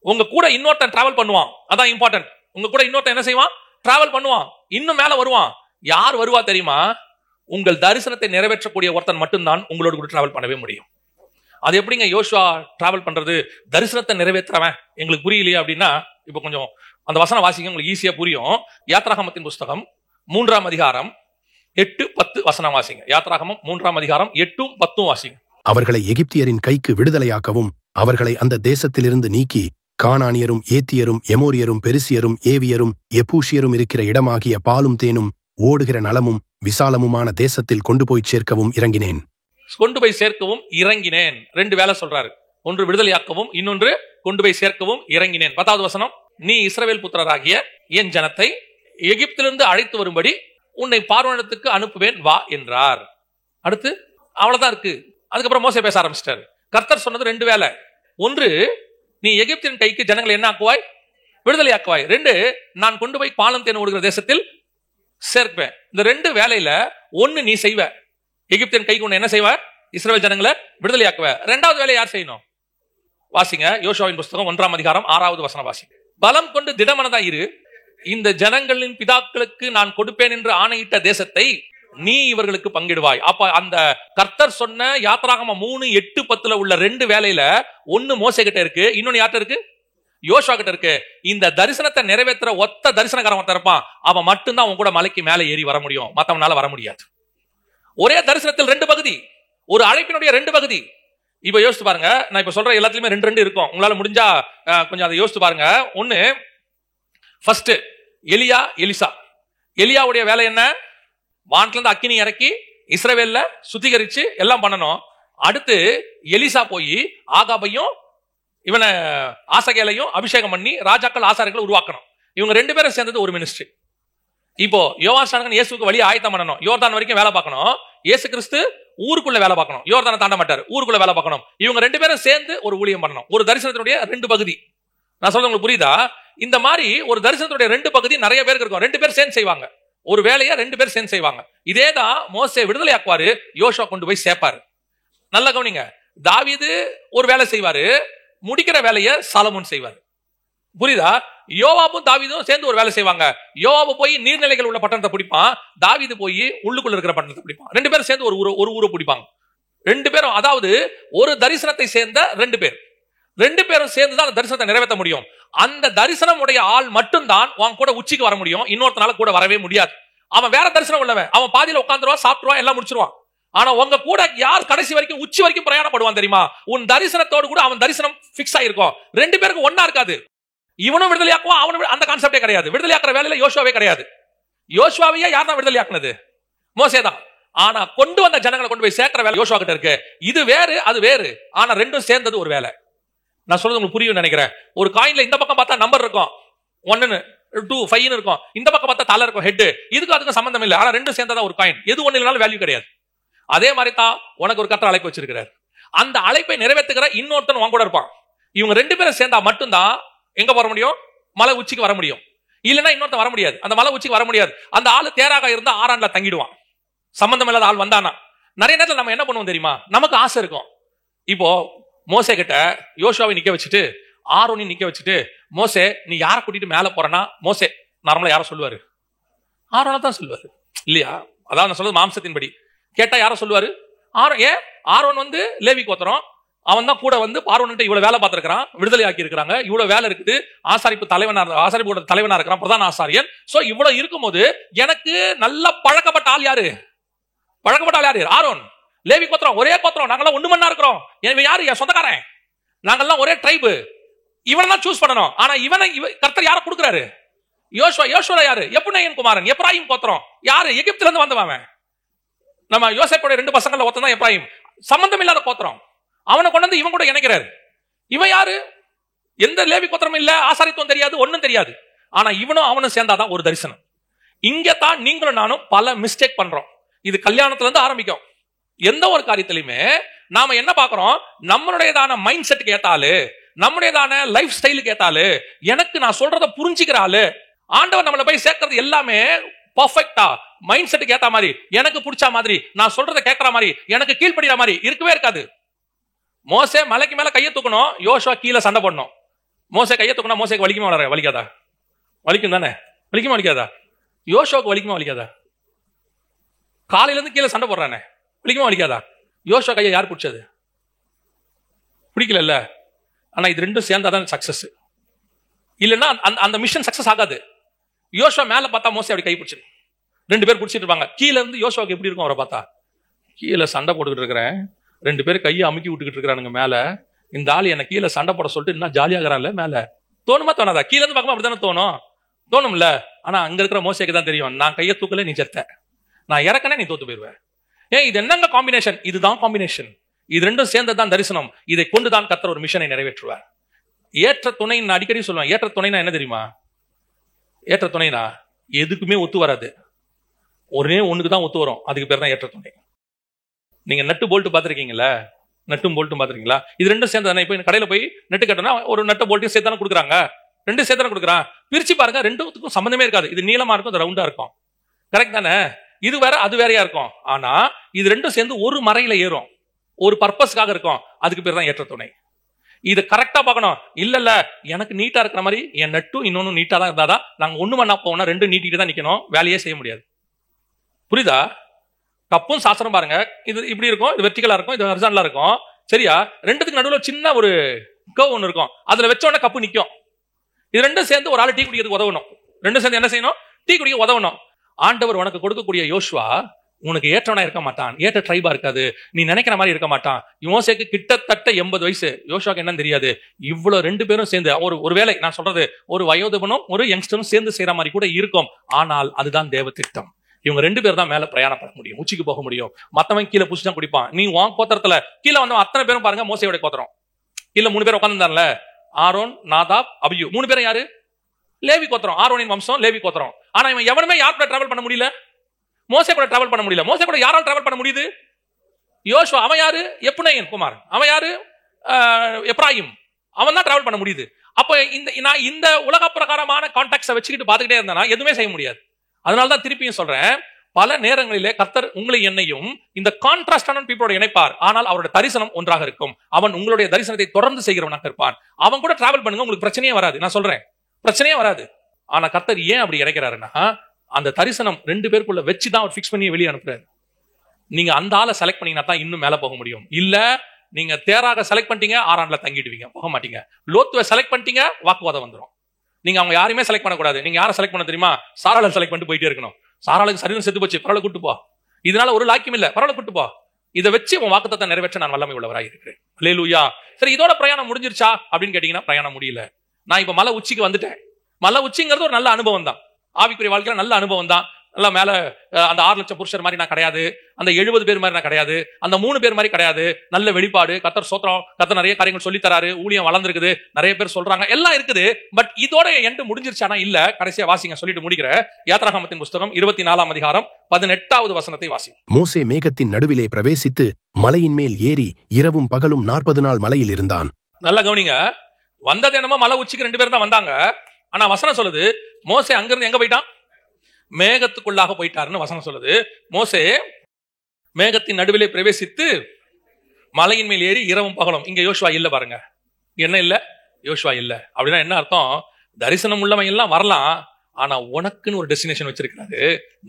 உங்க கூட இன்னொருத்தன் டிராவல் பண்ணுவான், அதான் இம்பார்ட்டன்ட். உங்க கூட இன்னொருத்தன் என்ன செய்வான்? டிராவல் பண்ணுவான், இன்னும் மேல வருவான். யார் வருவா தெரியுமா? உங்கள் தரிசனத்தை நிறைவேற்றக்கூடிய ஒருத்தன் மட்டும்தான் உங்களோட கூட டிராவல் பண்ணவே முடியும். அது எப்படிங்க யோசுவா டிராவல் பண்றது? தரிசனத்தை நிறைவேற்றவன் எங்களுக்கு புரியலையே அப்படின்னா, இப்ப கொஞ்சம் அந்த வசனம் வாசிங்க, உங்களுக்கு ஈஸியா புரியும். யாத்ராகமத்தின் புஸ்தகம் 3ஆம் அதிகாரம் 8-10 வசனம் வாசிங்க. யாத்ராகமம் 3ஆம் அதிகாரம் 8-10 வாசிங்க. அவர்களை எகிப்தியரின் கைக்கு விடுதலையாக்கவும் அவர்களை அந்த தேசத்திலிருந்து நீக்கி கானானியரும் ஏத்தியரும் எமோரியரும் பெரிசியரும் ஏவியரும் எபூஷியரும் இருக்கிற இடமாகிய பாலும் தேனும் ஓடுகிற நலமும் விசாலமுமான தேசத்தில் கொண்டு போய் சேர்க்கவும் இறங்கினேன். கொண்டு போய் சேர்க்கவும் இறங்கினேன். 2 வேலை சொல்றாரு. ஒன்று விடுதலையாக்கவும், இன்னொன்று கொண்டு போய் சேர்க்கவும் இறங்கினேன். 10வது வசனம், நீ இஸ்ரவேல் புத்திரராகிய என் ஜனத்தை எகிப்திலிருந்து அழைத்து வரும்படி உன்னை பார்வோனிடத்துக்கு அனுப்புவேன் வா என்றார். அடுத்து அவ்வளவுதான் இருக்கு. அதுக்கப்புறம் மோசே பேச ஆரம்பிச்சிட்டாரு. கர்த்தர் சொன்னது 2 வேலை. ஒன்று, நீ எகிப்தின் கைக்கு ஜனங்களை என்ன ஆக்குவாய்? விடுதலை ஆக்குவாய். 2, நான் கொண்டு போய் பாலும் தேன் ஓடுகிற தேசத்தில் சேர்ப்பேன். இந்த 2 வேலையில ஒன்னு நீ செய்வ, எகிப்தின் கைக்கு உன்னை என்ன செய்வ? இஸ்ரவேல் ஜனங்களை விடுதலை ஆக்குவ. 2வது வேலை யார் செய்யணும்? வாசிங்க யோசுவாவின் புஸ்தகம் 1ஆம் அதிகாரம் 6வது வசனம் வாசிங்க. பலம் கொண்டு திடமனதா இரு, இந்த ஜனங்களின் பிதாக்களுக்கு நான் கொடுப்பேன் என்று ஆணையிட்ட தேசத்தை நீ இவர்களுக்கு பங்கிடுவாய். அப்ப அந்த கர்த்தர் சொன்ன யாத்திராகமம் 3:8-10 உள்ள 2 வேலையில ஒன்னு மோசே கிட்ட இருக்கு, இன்னொன்னு யார்கிட்ட இருக்கு? யோசுவா கிட்ட இருக்கு. இந்த தரிசனத்தை நிறைவேற்ற ஒத்த தரிசனக்காரன் இருப்பான், அவன் மட்டும்தான் அவன் கூட மலைக்கு மேல ஏறி வர முடியும், மத்தவனால வர முடியாது. ஒரே தரிசனத்தில் 2 பகுதி, ஒரு அழைப்பினுடைய 2 பகுதி. இப்ப யோசிச்சு பாருங்க, நான் இப்ப சொல்ற எல்லாத்துலயுமே 2 இருக்கும். உங்களால முடிஞ்சா கொஞ்சம் அதை யோசிச்சு பாருங்க. ஒன்னு, ஃபர்ஸ்ட் எலியா, எலிசா. எலியாவுடைய வேலை என்ன? வானத்துல இருந்து அக்கினி இறக்கி இஸ்ரவேல்ல சுத்திகரிச்சு எல்லாம் பண்ணணும். அடுத்து எலிசா போய் ஆகாபையும் இவனை ஆசகேலையும் அபிஷேகம் பண்ணி ராஜாக்கள் ஆசாரிகளை உருவாக்கணும். இவங்க 2 பேரும் சேர்ந்தது ஒரு மினிஸ்ட்ரி. இப்போ யோவான் இயேசுக்கு வழி ஆயத்தம் பண்ணணும், யோர்தான் வரைக்கும் வேலை பார்க்கணும். இயேசு கிறிஸ்து ஊருக்குள்ள வேலை பார்க்கணும், யோர்தானை தாண்ட மாட்டார், ஊருக்குள்ள வேலை பார்க்கணும். இவங்க 2 பேரும் சேர்ந்து ஒரு ஊழியம் பண்ணணும். ஒரு தரிசனத்தினுடைய 2 பகுதி. நான் சொல்றது உங்களுக்கு புரியுதா? இந்த மாதிரி ஒரு தரிசனத்துடைய 2 பகுதி நிறைய பேருக்கு இருக்கும். 2 பேர் சேர்ந்து செய்வாங்க ஒரு வேலையை, 2 பேர் சேர்ந்து செய்வாங்க. இதேதான் மோசே விடுதலை ஆக்குவாரு, யோசுவா கொண்டு போய் சேர்ப்பாரு. நல்ல கவனிங்க, தாவீது ஒரு வேலை செய்வாரு, முடிக்கிற வேலையை சாலமோன் செய்வார். புரியுதா? யோவாபும் தாவீதும் சேர்ந்து ஒரு வேலை செய்வாங்க. யோவாபு போய் நீர்நிலைகள் உள்ள பட்டணத்தை பிடிப்பான், தாவீது போய் உள்ளுக்குள்ள இருக்கிற பட்டணத்தை பிடிப்பான். 2 பேரும் சேர்ந்து ஒரு ஊரை பிடிப்பாங்க. 2 பேரும், அதாவது ஒரு தரிசனத்தை சேர்ந்த 2 பேர், 2 பேரும் சேர்ந்து தான் அந்த தரிசனத்தை நிறைவேற்ற முடியும். அந்த தரிசனம் உடைய ஆள் மட்டும்தான் உன் கூட உச்சிக்கு வர முடியும், இன்னொருத்தனால கூட வரவே முடியாது. அவன் வேற தரிசனம் உள்ளவன், அவன் பாதியில உட்காந்துருவான், சாப்பிடுவான், எல்லாம் முடிச்சிருவான். ஆனா உங்க கூட யார் கடைசி வரைக்கும் உச்சி வரைக்கும் பிரயாணப்படுவான் தெரியுமா? உன் தரிசனத்தோடு கூட அவன் தரிசனம் பிக்ஸ் ஆயிருக்கும். 2 பேருக்கு ஒன்னா இருக்காது. இவனும் விடுதலையாக்குவான், அவனும். அந்த கான்செப்டே கிடையாது. விடுதலையாக்குற வேலையில யோசுவாவே கிடையாது. யோசுவாவையே யார் தான் விடுதலையாக்குனது? மோசே தான். ஆனா கொண்டு வந்த ஜனங்களை கொண்டு போய் சேர்க்கிற வேலை யோசுவா கிட்ட இருக்கு. இது வேறு, அது வேறு. ஆனா 2ம் சேர்ந்தது ஒரு வேலை. நான் சொல்றது உங்களுக்கு புரியும் நினைக்கிறேன். ஒரு காயின்ல இந்த பக்கம் பார்த்தா நம்பர் இருக்கும், 1 2 5 இருக்கும், இந்த பக்கம் பார்த்தா தலை இருக்கும், ஹெட். இதுக்கு அதுக்கு சம்பந்தம் இல்லை. ஆனா 2 சேர்ந்ததா ஒரு காயின். எது ஒண்ணு இல்லனாலும் வேல்யூ கிடையாது. அதே மாதிரி தான் உனக்கு ஒரு கர்த்தர் அழைப்பு வச்சிருக்கிறார். அந்த அழைப்பை நிறைவேற்றுகிற இன்னொருத்தன் உன் கூட இருப்பான். இவங்க 2 பேரும் சேர்ந்தா மட்டும்தான் எங்க வர முடியும்? மலை உச்சிக்கு வர முடியும். இல்லைன்னா இன்னொருத்தன் வர முடியாது, அந்த மலை உச்சிக்கு வர முடியாது. அந்த ஆளு தேராக இருந்தா ஆறான்ல தங்கிடுவான். சம்பந்தம் இல்லாத ஆள் வந்தானா. நிறைய நேரத்தில் நம்ம என்ன பண்ணுவோம் தெரியுமா? நமக்கு ஆசை இருக்கும். இப்போ மோசே கிட்ட யோசுவாவை நிக்க வச்சுட்டு ஆரோனி நிக்க வச்சுட்டு, மோசே நீ யாரை கூட்டிட்டு மேல போறனா? மோசே நார்மலா யாரை சொல்லுவாரு? ஆரோனை தான் சொல்லுவாரு, இல்லையா? அதான் நான் சொல்றது மாம்சத்தின்படி. கேட்டா யார சொல்லுவாரு? ஆரோன் வந்து லேவி கோத்திரம், அவன் தான் கூட வந்து பார்வோன்கிட்ட இவ்வளவு வேலை பார்த்திருக்கான், விடுதலை ஆக்கி இருக்காங்க, இவ்வளவு வேலை இருக்குது, ஆசாரிப்பு தலைவனா இருக்கிறான், பிரதான ஆசாரியன். சோ இவ்வளவு இருக்கும்போது எனக்கு நல்ல பழக்கப்பட்ட ஆள் யாரு? ஆரோன். லேவி கோத்திரம், ஒரே கோத்திரம், நாங்கெல்லாம் ஒண்ணு மண்ணா இருக்கிறோம். எனவே யாரு? என் சொந்தக்காரன், நாங்கெல்லாம் ஒரே ட்ரைபு. இவனை தான் சூஸ் பண்ணணும். ஆனா இவனை கர்த்தர் யாரை கொடுக்கிறாரு? யோசுவா யாரு? எப்புனையின் குமாரன், எப்ராயிம் கோத்திரம். யாரு? எகிப்துல இருந்து வந்தவன். நம்ம யோசேப்புடைய 2 பசங்கள்ல ஒருத்தன் தான் எப்ராயிம். சம்பந்தம் இல்லாத கோத்திரம். அவனை கொண்டு வந்து இவன் கூட இணைக்கிறாரு. இவன் யாரு? எந்த லேவி கோத்திரமும் இல்ல, ஆசாரித்துவம் தெரியாது, ஒண்ணும் தெரியாது. ஆனா இவனும் அவனும் சேர்ந்தாதான் ஒரு தரிசனம். இங்க தான் நீங்களும் நானும் பல மிஸ்டேக் பண்றோம். இது கல்யாணத்துல இருந்து ஆரம்பிக்கும். எந்த ஒரு காரியத்திலுமே நாம என்ன பாக்குறோம்? நம்மளுடையதான மைண்ட் செட்டுக்கு ஏத்தாலு, நம்முடையதான லைஃப் ஸ்டைலுக்கு ஏத்தாலு, எனக்கு நான் சொல்றத புரிஞ்சுக்கிற ஆளு, ஆண்டவர் நம்மளை போய் சேர்க்கிறது எல்லாமே பர்ஃபெக்ட்டா மைண்ட் செட்டுக்கு ஏத்த மாதிரி, எனக்கு பிடிச்ச மாதிரி, நான் சொல்றதை கேட்கிற மாதிரி, எனக்கு கீழ்படிற மாதிரி இருக்கவே இருக்காது. மோசே மலைக்கு மேல கையை தூக்கணும், யோசுவா கீழே சண்டை போடணும். மோசே கையை தூக்கணும், மோசேக்கு வலிக்குமா வலிக்காதா? வலிக்கும் தானே? வலிக்குமா வலிக்காதா? யோசுவாக்கு வலிக்குமா வலிக்காதா? காலையில இருந்து கீழே சண்டை போடுறானே, வலிக்குமா வலிக்காதா? யோசுவா கையை யார் பிடிச்சது? பிடிக்கல. ஆனா இது 2ம் சேர்ந்தாதான் சக்சஸ். இல்லைன்னா அந்த மிஷன் சக்சஸ் ஆகாது. யோசுவா மேல பார்த்தா மோசே அப்படி கை பிடிச்சு 2 பேர் பிடிச்சிட்டு இருப்பாங்க. கீழே இருந்து யோசுவாக்கு எப்படி இருக்கும்? அவரை பார்த்தா கீழே சண்டை போட்டுக்கிட்டு இருக்கிறேன், 2 பேர் கையை அமுக்கி விட்டுக்கிட்டு இருக்கிறானுங்க மேல. இந்த ஆள் என்ன கீழே சண்டை போட சொல்லிட்டு என்ன ஜாலியாகிறான்ல மேல. தோணுமா தோணாதா? கீழே இருந்து பார்க்கும்போது அப்படித்தானே தோணும்ல. ஆனா அங்க இருக்கிற மோசேக்கு தான் தெரியும், நான் கையை தூக்கல நீ செத்த, நான் இறக்கனே நீ தோத்து போயிருவேன். இது என்னங்க காம்பினேஷன்? இதுதான் காம்பினேஷன். இது 2ம் சேர்ந்ததான் தரிசனம். இதை கொண்டுதான் கர்த்தர் ஒரு மிஷனை நிறைவேற்றுவார். ஏற்ற துணை நான் அடிக்கடி சொல்லுவேன். ஏற்ற துணைனா என்ன தெரியுமா? ஏற்ற துணைனா எதுக்குமே ஒத்து வராது, ஒரே ஒண்ணுக்கு தான் ஒத்து வரும். அதுக்கு பேர் தான் ஏற்ற துணை. நீங்க நட்டு போல்ட்டு பாத்திருக்கீங்களா? நட்டும் போல்ட்டும் பாத்திருக்கீங்களா? இது 2ம் சேர்ந்து இப்ப கடையில போய் நட்டு கட்டணும், ஒரு நட்டு போல்ட்டையும் சேர்த்தானே கொடுக்குறாங்க, 2 சேர்த்தானே கொடுக்குறான். பிரிச்சு பாருங்க, 2த்துக்கும் சம்பந்தமே இருக்காது. இது நீளமா இருக்கும், அது ரவுண்டா இருக்கும். கரெக்ட் தானே? இது வேற, அது வேறையா இருக்கும். ஆனா இது 2ம் சேர்ந்து ஒரு மறையில ஏறும், ஒரு பர்பஸ்க்காக இருக்கும். அதுக்கு பேர் தான் ஏற்ற துணை. இது கரெக்டா பார்க்கணும். இல்ல எனக்கு நீட்டா இருக்கிற மாதிரி என் நட்டும் இன்னொன்னு நீட்டா தான் இருந்தாதான் நாங்க ஒண்ணு மண்ணா போனா 2 நீட்டிட்டு தான் நிக்கணும், வேலையே செய்ய முடியாது. புரியுதா? கப்பும் சாசனம் பாருங்க, இது இப்படி இருக்கும், இது வெர்டிகலா இருக்கும், இது ஹரிசாண்டலா இருக்கும். சரியா? ரெண்டுத்துக்கு நடுவுல சின்ன ஒரு கர்வ் ஒன்று இருக்கும். அதுல வச்ச உடனே கப்பு நிக்கும். இது ரெண்டும் சேர்ந்து ஒரு ஆள் டீ குடிக்கிறதுக்கு உதவணும். ரெண்டும் சேர்ந்து என்ன செய்யணும்? டீ குடிக்க உதவணும். ஆண்டவர் உனக்கு கொடுக்கக்கூடிய யோசுவா உனக்கு ஏற்றவனா இருக்க மாட்டான், ஏற்ற ட்ரைபா இருக்காது, நீ நினைக்கிற மாதிரி இருக்க மாட்டான். யோசேக்கு கிட்டத்தட்ட 80 வயசு. யோசுவாக்கு என்னன்னு தெரியாது. இவ்வளவு 2 பேரும் சேர்ந்து ஒரு வேலை, நான் சொல்றது ஒரு வயோதிபனும் ஒரு யங்ஸ்டரும் சேர்ந்து செய்யற மாதிரி கூட இருக்கும். ஆனால் அதுதான் தேவ திட்டம். இவங்க 2 பேர் தான் மேல பிரயாணம் பண்ண முடியும், உச்சிக்கு போக முடியும். மத்தவன் கீழே புடிச்சு தான் குடிப்பான். நீ உன் கோத்திரத்துல கீழே வந்தவன் அத்தனை பேரும் பாருங்க மோசேயோட கோத்திரம். கீழே 3 பேர் உட்கார்ந்தான்ல, ஆரோன், நாதாப், அபியூ. 3 பேரும் யாரு? லேவி கோத்திரம். ஆரோனின் வம்சம், லேவி கோத்திரம். ஆனா இவன் எவனுமே யார் கூட டிராவல் பண்ண முடியல? மோசே கூட டிராவல் பண்ண முடியல. மோசே கூட யாரால் டிராவல் பண்ண முடியுது? யோசுவா. அவன் யாரு? எப்புனையன் குமார். அவன் யாரு? எப்ராயிம். அவன் தான் டிராவல் பண்ண முடியுது. அப்ப நான் இந்த உலக பிரகாரமான கான்டாக்ட்ஸை வச்சுக்கிட்டு பார்த்துக்கிட்டே இருந்தேன்னா எதுவுமே செய்ய முடியாது. அதனாலதான் திருப்பியும் சொல்றேன், பல நேரங்களிலே கர்த்தர் உங்களை என்னையும் இந்த கான்ட்ராஸ்டான பீப்புளோட இணைப்பார். ஆனால் அவருடைய தரிசனம் ஒன்றாக இருக்கும். அவன் உங்களுடைய தரிசனத்தை தொடர்ந்து செய்கிறவனாக இருப்பான். அவன் கூட டிராவல் பண்ணுங்க, உங்களுக்கு பிரச்சனையே வராது. நான் சொல்றேன், பிரச்சனையே வராது. ஆனா கர்த்தர் ஏன் அப்படி இணைக்கிறாருன்னா, அந்த தரிசனம் 2 பேருக்குள்ள வச்சுதான் அவர் பிக்ஸ் பண்ணி வெளியே அனுப்புறாரு. நீங்க அந்த ஆளை செலக்ட் பண்ணீங்கன்னா தான் இன்னும் மேல போக முடியும். இல்ல நீங்க தேராக செலக்ட் பண்ணிட்டீங்க, ஆறாண்டுல தங்கிடுவீங்க, போக மாட்டீங்க. லோத்துவை செலக்ட் பண்ணிட்டீங்க, வாக்குவாதம் வந்துடும். நீங்க அவங்க யாருமே செலக்ட் பண்ணக்கூடாது. நீங்க யாரை செலக்ட் பண்ண தெரியுமா? சாராளை செலக்ட் பண்ணிட்டு போயிட்டே இருக்கணும். சாராளுக்கு சரீரம் செத்து போச்சு, பரவாயில்ல கூட்டு போ. இதனால ஒரு லாக்கியம் இல்ல, பரவாயில்ல கூட்டு போ. இதை வச்சு உன் வாக்குத்தத்தை நிறைவேற்ற நான் வல்லமை உள்ளவராக இருக்கிறேன். அல்லேலூயா. சரி, இதோட பிரயாணம் முடிஞ்சிருச்சா அப்படின்னு கேட்டீங்கன்னா பிரயாணம் முடியல. நான் இப்ப மலை உச்சிக்கு வந்துட்டேன். மலை உச்சிங்கிறது ஒரு நல்ல அனுபவம் தான், ஆவிக்குரிய வாழ்க்கையில நல்ல அனுபவம் தான். நல்லா மேல அந்த 6 லட்சம் புருஷர் மாதிரி நான் கிடையாது, அந்த 70 பேர் மாதிரி நான் கிடையாது, அந்த 3 பேர் மாதிரி கிடையாது. நல்ல வெளிப்பாடு, கர்த்தர் சோத்திரம், கர்த்தர் நிறைய காரியங்கள் சொல்லி தராரு, ஊழியம் வளர்ந்துருக்குது, நிறைய பேர் சொல்றாங்க, எல்லாம் இருக்குது. பட் இதோட எண்டு முடிஞ்சிருச்சானா இல்ல. கடைசியா வாசிங்க, சொல்லிட்டு முடிக்கிற. யாத்ராகமத்தின் புஸ்தகம் 24ஆம் அதிகாரம் 18வது வசனத்தை வாசி. மோசே மேகத்தின் நடுவிலே பிரவேசித்து மலையின் மேல் ஏறி இரவும் பகலும் 40 நாள் மலையில் இருந்தான். நல்லா கவனிங்க. வந்தது என்னமோ மலை உச்சிக்கு 2 பேர் தான் வந்தாங்க. ஆனா வசனம் சொல்லுது மோசே அங்கிருந்து எங்க போயிட்டான்? மேகத்துக்குள்ளாக போயிட்டாருன்னு வசனம் சொல்லுது. மோசே மேகத்தின் நடுவிலே பிரவேசித்து மலையின் மேல் ஏறி இரவும் பகலும். இங்க யோசுவா இல்ல பாருங்க. என்ன இல்ல? யோசுவா இல்ல. அப்படின்னா என்ன அர்த்தம்? தரிசனம் உள்ளவன் எல்லாம் வரலாம், ஆனா உனக்குன்னு ஒரு டெஸ்டினேஷன் வச்சிருக்காரு.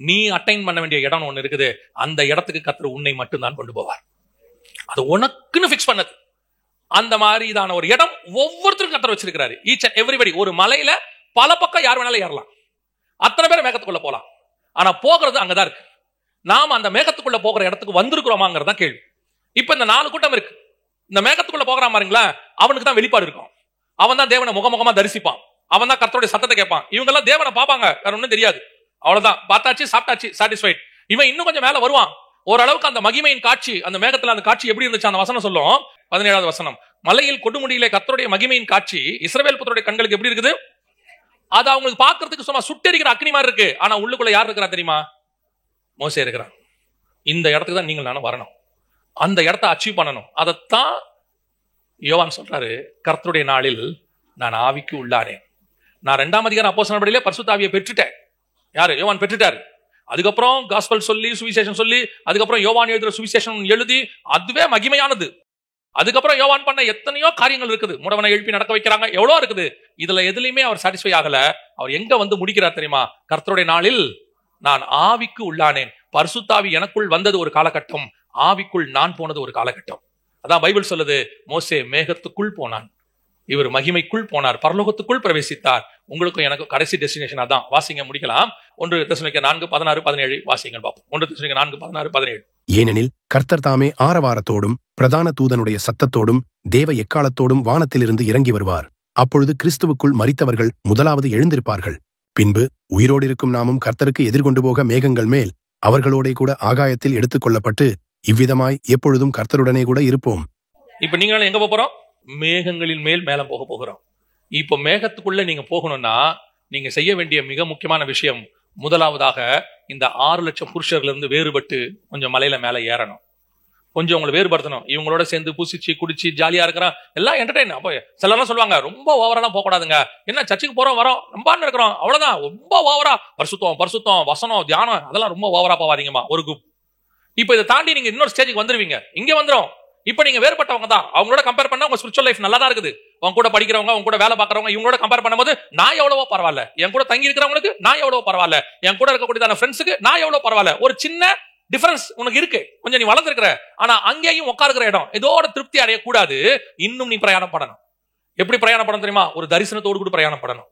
நீ அட்டைன் பண்ண வேண்டிய இடம் ஒண்ணு இருக்குது. அந்த இடத்துக்கு கர்த்தர் உன்னை மட்டும்தான் கொண்டு போவார். அது உனக்குன்னு பிக்ஸ் பண்ணது. அந்த மாதிரி இதான ஒரு இடம் ஒவ்வொருத்தருக்கும் கர்த்தர் வச்சிருக்காரு. Each and everybody. ஒரு மலையில பல பக்கம் யார் வேணாலும் ஏறலாம், அத்தனை பேர் மேகத்துக்குள்ள போலாம். ஆனா போகிறது அங்கதான் இருக்கு. நாம அந்த மேகத்துக்குள்ள போகிற இடத்துக்கு வந்திருக்கிறோமாங்கிறதா கேள்வி. இப்ப இந்த 4 கூட்டம் இருக்கு. இந்த மேகத்துக்குள்ள போகிறான் பாருங்களா, அவனுக்கு தான் வெளிப்பாடு இருக்கும். அவன் தான் தேவனை முகமுகமா தரிசிப்பான். அவன் தான் கர்த்தருடைய சத்தத்தை கேட்பான். இவங்க எல்லாம் தேவனை பார்ப்பாங்க, வேற ஒன்றும் தெரியாது. அவ்வளவுதான், பார்த்தாச்சு, சாப்பிட்டாச்சு, சாட்டிஸ்ஃபைட். இவன் இன்னும் கொஞ்சம் மேல வருவான். ஓரளவுக்கு அந்த மகிமையின் காட்சி, அந்த மேகத்துல அந்த காட்சி எப்படி இருந்துச்சு அந்த வசனம் சொல்லும். 17வது வசனம். மலையில் கொடுமுடியிலே கர்த்தருடைய மகிமையின் காட்சி இஸ்ரவேல் புத்திரருடைய கண்களுக்கு எப்படி இருக்குது? அது அவங்களுக்கு பார்க்கிறதுக்கு சும்மா சுட்டெரிக்கிற அக்னி மாதிரி இருக்கு. ஆனா உள்ளுக்குள்ள யார் இருக்கிறா தெரியுமா? மோசே இருக்கிறான். இந்த இடத்துக்கு தான் நீங்கள் நானும் வரணும், அந்த இடத்தை அச்சீவ் பண்ணணும். அதைத்தான் யோவான் சொல்றாரு, கர்த்தருடைய நாளில் நான் ஆவிக்கு உள்ளானேன். நான் 2ஆம் அதிகாரம் அப்போஸ்தலர் நடவடிக்கையிலே பரிசுத்த ஆவியை பெற்றுட்டேன். யாரு? யோவான் பெற்றுட்டாரு. அதுக்கப்புறம் காஸ்பல் சொல்லி சுவிசேஷம் சொல்லி, அதுக்கப்புறம் யோவான் எழுதுற சுவிசேஷம் எழுதி, அதுவே மகிமையானது. அதுக்கப்புறம் யோவான் பண்ண எத்தனையோ காரியங்கள் இருக்குது. முடவனை எழுப்பி நடக்க வைக்கிறாங்க, எவ்வளோ இருக்குது. இதுல எதுலையுமே அவர் சாட்டிஸ்ஃபை ஆகல. அவர் எங்க வந்து முடிக்கிறார் தெரியுமா? கர்த்தருடைய நாளில் நான் ஆவிக்கு உள்ளானேன். பரிசுத்தாவி எனக்குள் வந்தது ஒரு காலகட்டம், ஆவிக்குள் நான் போனது ஒரு காலகட்டம். அதான் பைபிள் சொல்லுது, மோசே மேகத்துக்குள் போனான், இவர் மகிமைக்குள் போனார், பரலோகத்துக்குள் பிரவேசித்தார். உங்களுக்கும் எனக்கும் கடைசி டெஸ்டினேஷன் அதான். வாசிங்க, முடிக்கலாம். 1 தெசலோனிக்கேயர் 4:16-17 வாசிங்கள் பார்ப்போம். 1 தெசலோனிக்கேயர் 4:16-17. ஏனெனில் கர்த்தர் தாமே ஆரவாரத்தோடும் பிரதான தூதனுடைய சத்தத்தோடும் தேவ எக்காலத்தோடும் வானத்திலிருந்து இறங்கி வருவார். அப்பொழுது கிறிஸ்துவுக்குள் மரித்தவர்கள் முதலாவது எழுந்திருப்பார்கள். பின்பு உயிரோடு இருக்கும் நாமும் கர்த்தருக்கு எதிர்கொண்டு போக மேகங்கள் மேல் அவர்களோட கூட ஆகாயத்தில் எடுத்துக் கொள்ளப்பட்டு இவ்விதமாய் எப்பொழுதும் கர்த்தருடனே கூட இருப்போம். இப்ப நீங்களும் எங்க போறோம்? மேகங்களின் மேல் மேல போக போகிறோம். இப்போ மேகத்துக்குள்ள நீங்க போகணும்னா நீங்க செய்ய வேண்டிய மிக முக்கியமான விஷயம், முதலாவதாக இந்த 6 லட்சம் புருஷர்ல இருந்து வேறுபட்டு கொஞ்சம் மலையில மேல ஏறணும். கொஞ்சம் உங்களை வேறுபடுத்தணும். இவங்களோட சேர்ந்து புசிச்சு குடிச்சு ஜாலியா இருக்கிறோம், எல்லாம் என்டர்டைன். அப்போ சிலர்லாம் சொல்லுவாங்க, ரொம்ப ஓவரெல்லாம் போக கூடாதுங்க. என்ன சர்ச்சுக்கு போறோம் வரோம் ரொம்பான்னு இருக்கிறோம், அவ்வளவுதான். ரொம்ப ஓவரா பரிசுத்தம் வசனம் தியானம் அதெல்லாம் ரொம்ப ஓவரா போவாதீங்கம்மா ஒரு குரூப். இப்ப இதை தாண்டி நீங்க இன்னொரு ஸ்டேஜுக்கு வந்துருவீங்க. இங்க வந்துரும். இப்ப நீங்க வேறுபட்டவங்க தான். அவங்களோட கம்பேர் பண்ணா உங்க ஸ்பிரிச்சுவல் லைஃப் நல்லா தான் இருக்குது. அவங்க கூட படிக்கிறவங்க, அவங்க கூட வேலை பார்க்கறவங்க, இவங்களோட கம்பேர் பண்ணும்போது நான் எவ்வளவோ பரவாயில்ல, என் கூட தங்கி இருக்கிறவங்களுக்கு நான் எவ்வளவோ பரவாயில்ல, என் கூட இருக்கக்கூடியதான ஃப்ரெண்ட்ஸுக்கு நான் எவ்வளவு பரவாயில்ல. ஒரு சின்ன டிஃபரன்ஸ் உனக்கு இருக்கு, கொஞ்சம் நீ வளர்ந்துருக்கிற. ஆனா அங்கேயும் உட்காருக்கிற இடம் இதோட திருப்தி அடையக்கூடாது. இன்னும் நீ பிரயாணம் பண்ணணும். எப்படி பிரயாணம் பண்ணணும் தெரியுமா? ஒரு தரிசனத்தோடு கூட பிரயாணம் பண்ணணும்.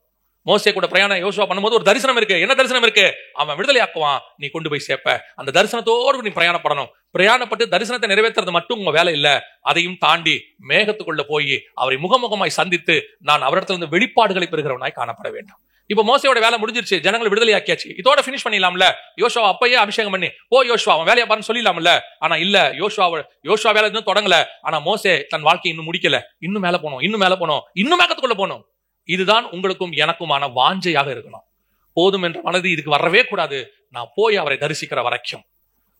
மோசே கூட பிரயாணம் யோசுவா பண்ணும்போது ஒரு தரிசனம் இருக்கு. என்ன தரிசனம் இருக்கு? அவன் விடுதலை ஆக்குவான், நீ கொண்டு போய் சேர்ப்ப. அந்த தரிசனத்தோடு நீ பிரயாணப்படணும். பிரயாணப்பட்டு தரிசனத்தை நிறைவேற்றுறது மட்டும் உங்க வேலை இல்ல, அதையும் தாண்டி மேகத்துக்குள்ள போய் அவரை முகமுகமாய் சந்தித்து நான் அவரிடத்துல இருந்து வெளிப்பாடுகளை பெறுகிறவனாய் காணப்பட வேண்டும். இப்ப மோசையோட வேலை முடிஞ்சிருச்சு, ஜனங்களை விடுதலை ஆக்கியாச்சு, இதோட பினிஷ் பண்ணிடலாம்ல. யோசுவா அப்பயே அபிஷேகம் பண்ணி யோசுவா அவன் வேலையை பாருன்னு சொல்லிடலாம்ல. ஆனா இல்ல, யோசுவா வேலை இன்னும் தொடங்கல. ஆனா மோசே தன் வாழ்க்கையை இன்னும் முடிக்கல. இன்னும் மேல போனோம், இன்னும் மேல போனோம், இன்னும் மேகத்துக்குள்ள போனோம். இதுதான் உங்களுக்கும் எனக்குமான வாஞ்சையாக இருக்கணும். போதும் என்ற மனது இதுக்கு வரவே கூடாது. நான் போய் அவரை தரிசிக்கிற வரைக்கும்,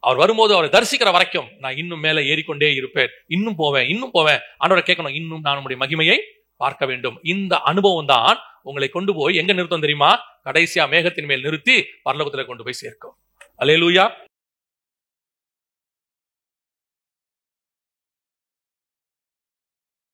அவர் வரும்போது அவரை தரிசிக்கிற வரைக்கும் நான் இன்னும் மேல ஏறிக்கொண்டே இருப்பேன். இன்னும் போவேன், இன்னும் போவேன். ஆண்டவரை கேட்கணும், இன்னும் நான் உம்முடைய மகிமையை பார்க்க வேண்டும். இந்த அனுபவம் தான் உங்களை கொண்டு போய் எங்க நிறுத்தம் தெரியுமா? கடைசியா மேகத்தின் மேல் நிறுத்தி பரலோகத்துல கொண்டு போய் சேர்க்கும். அல்லேலூயா.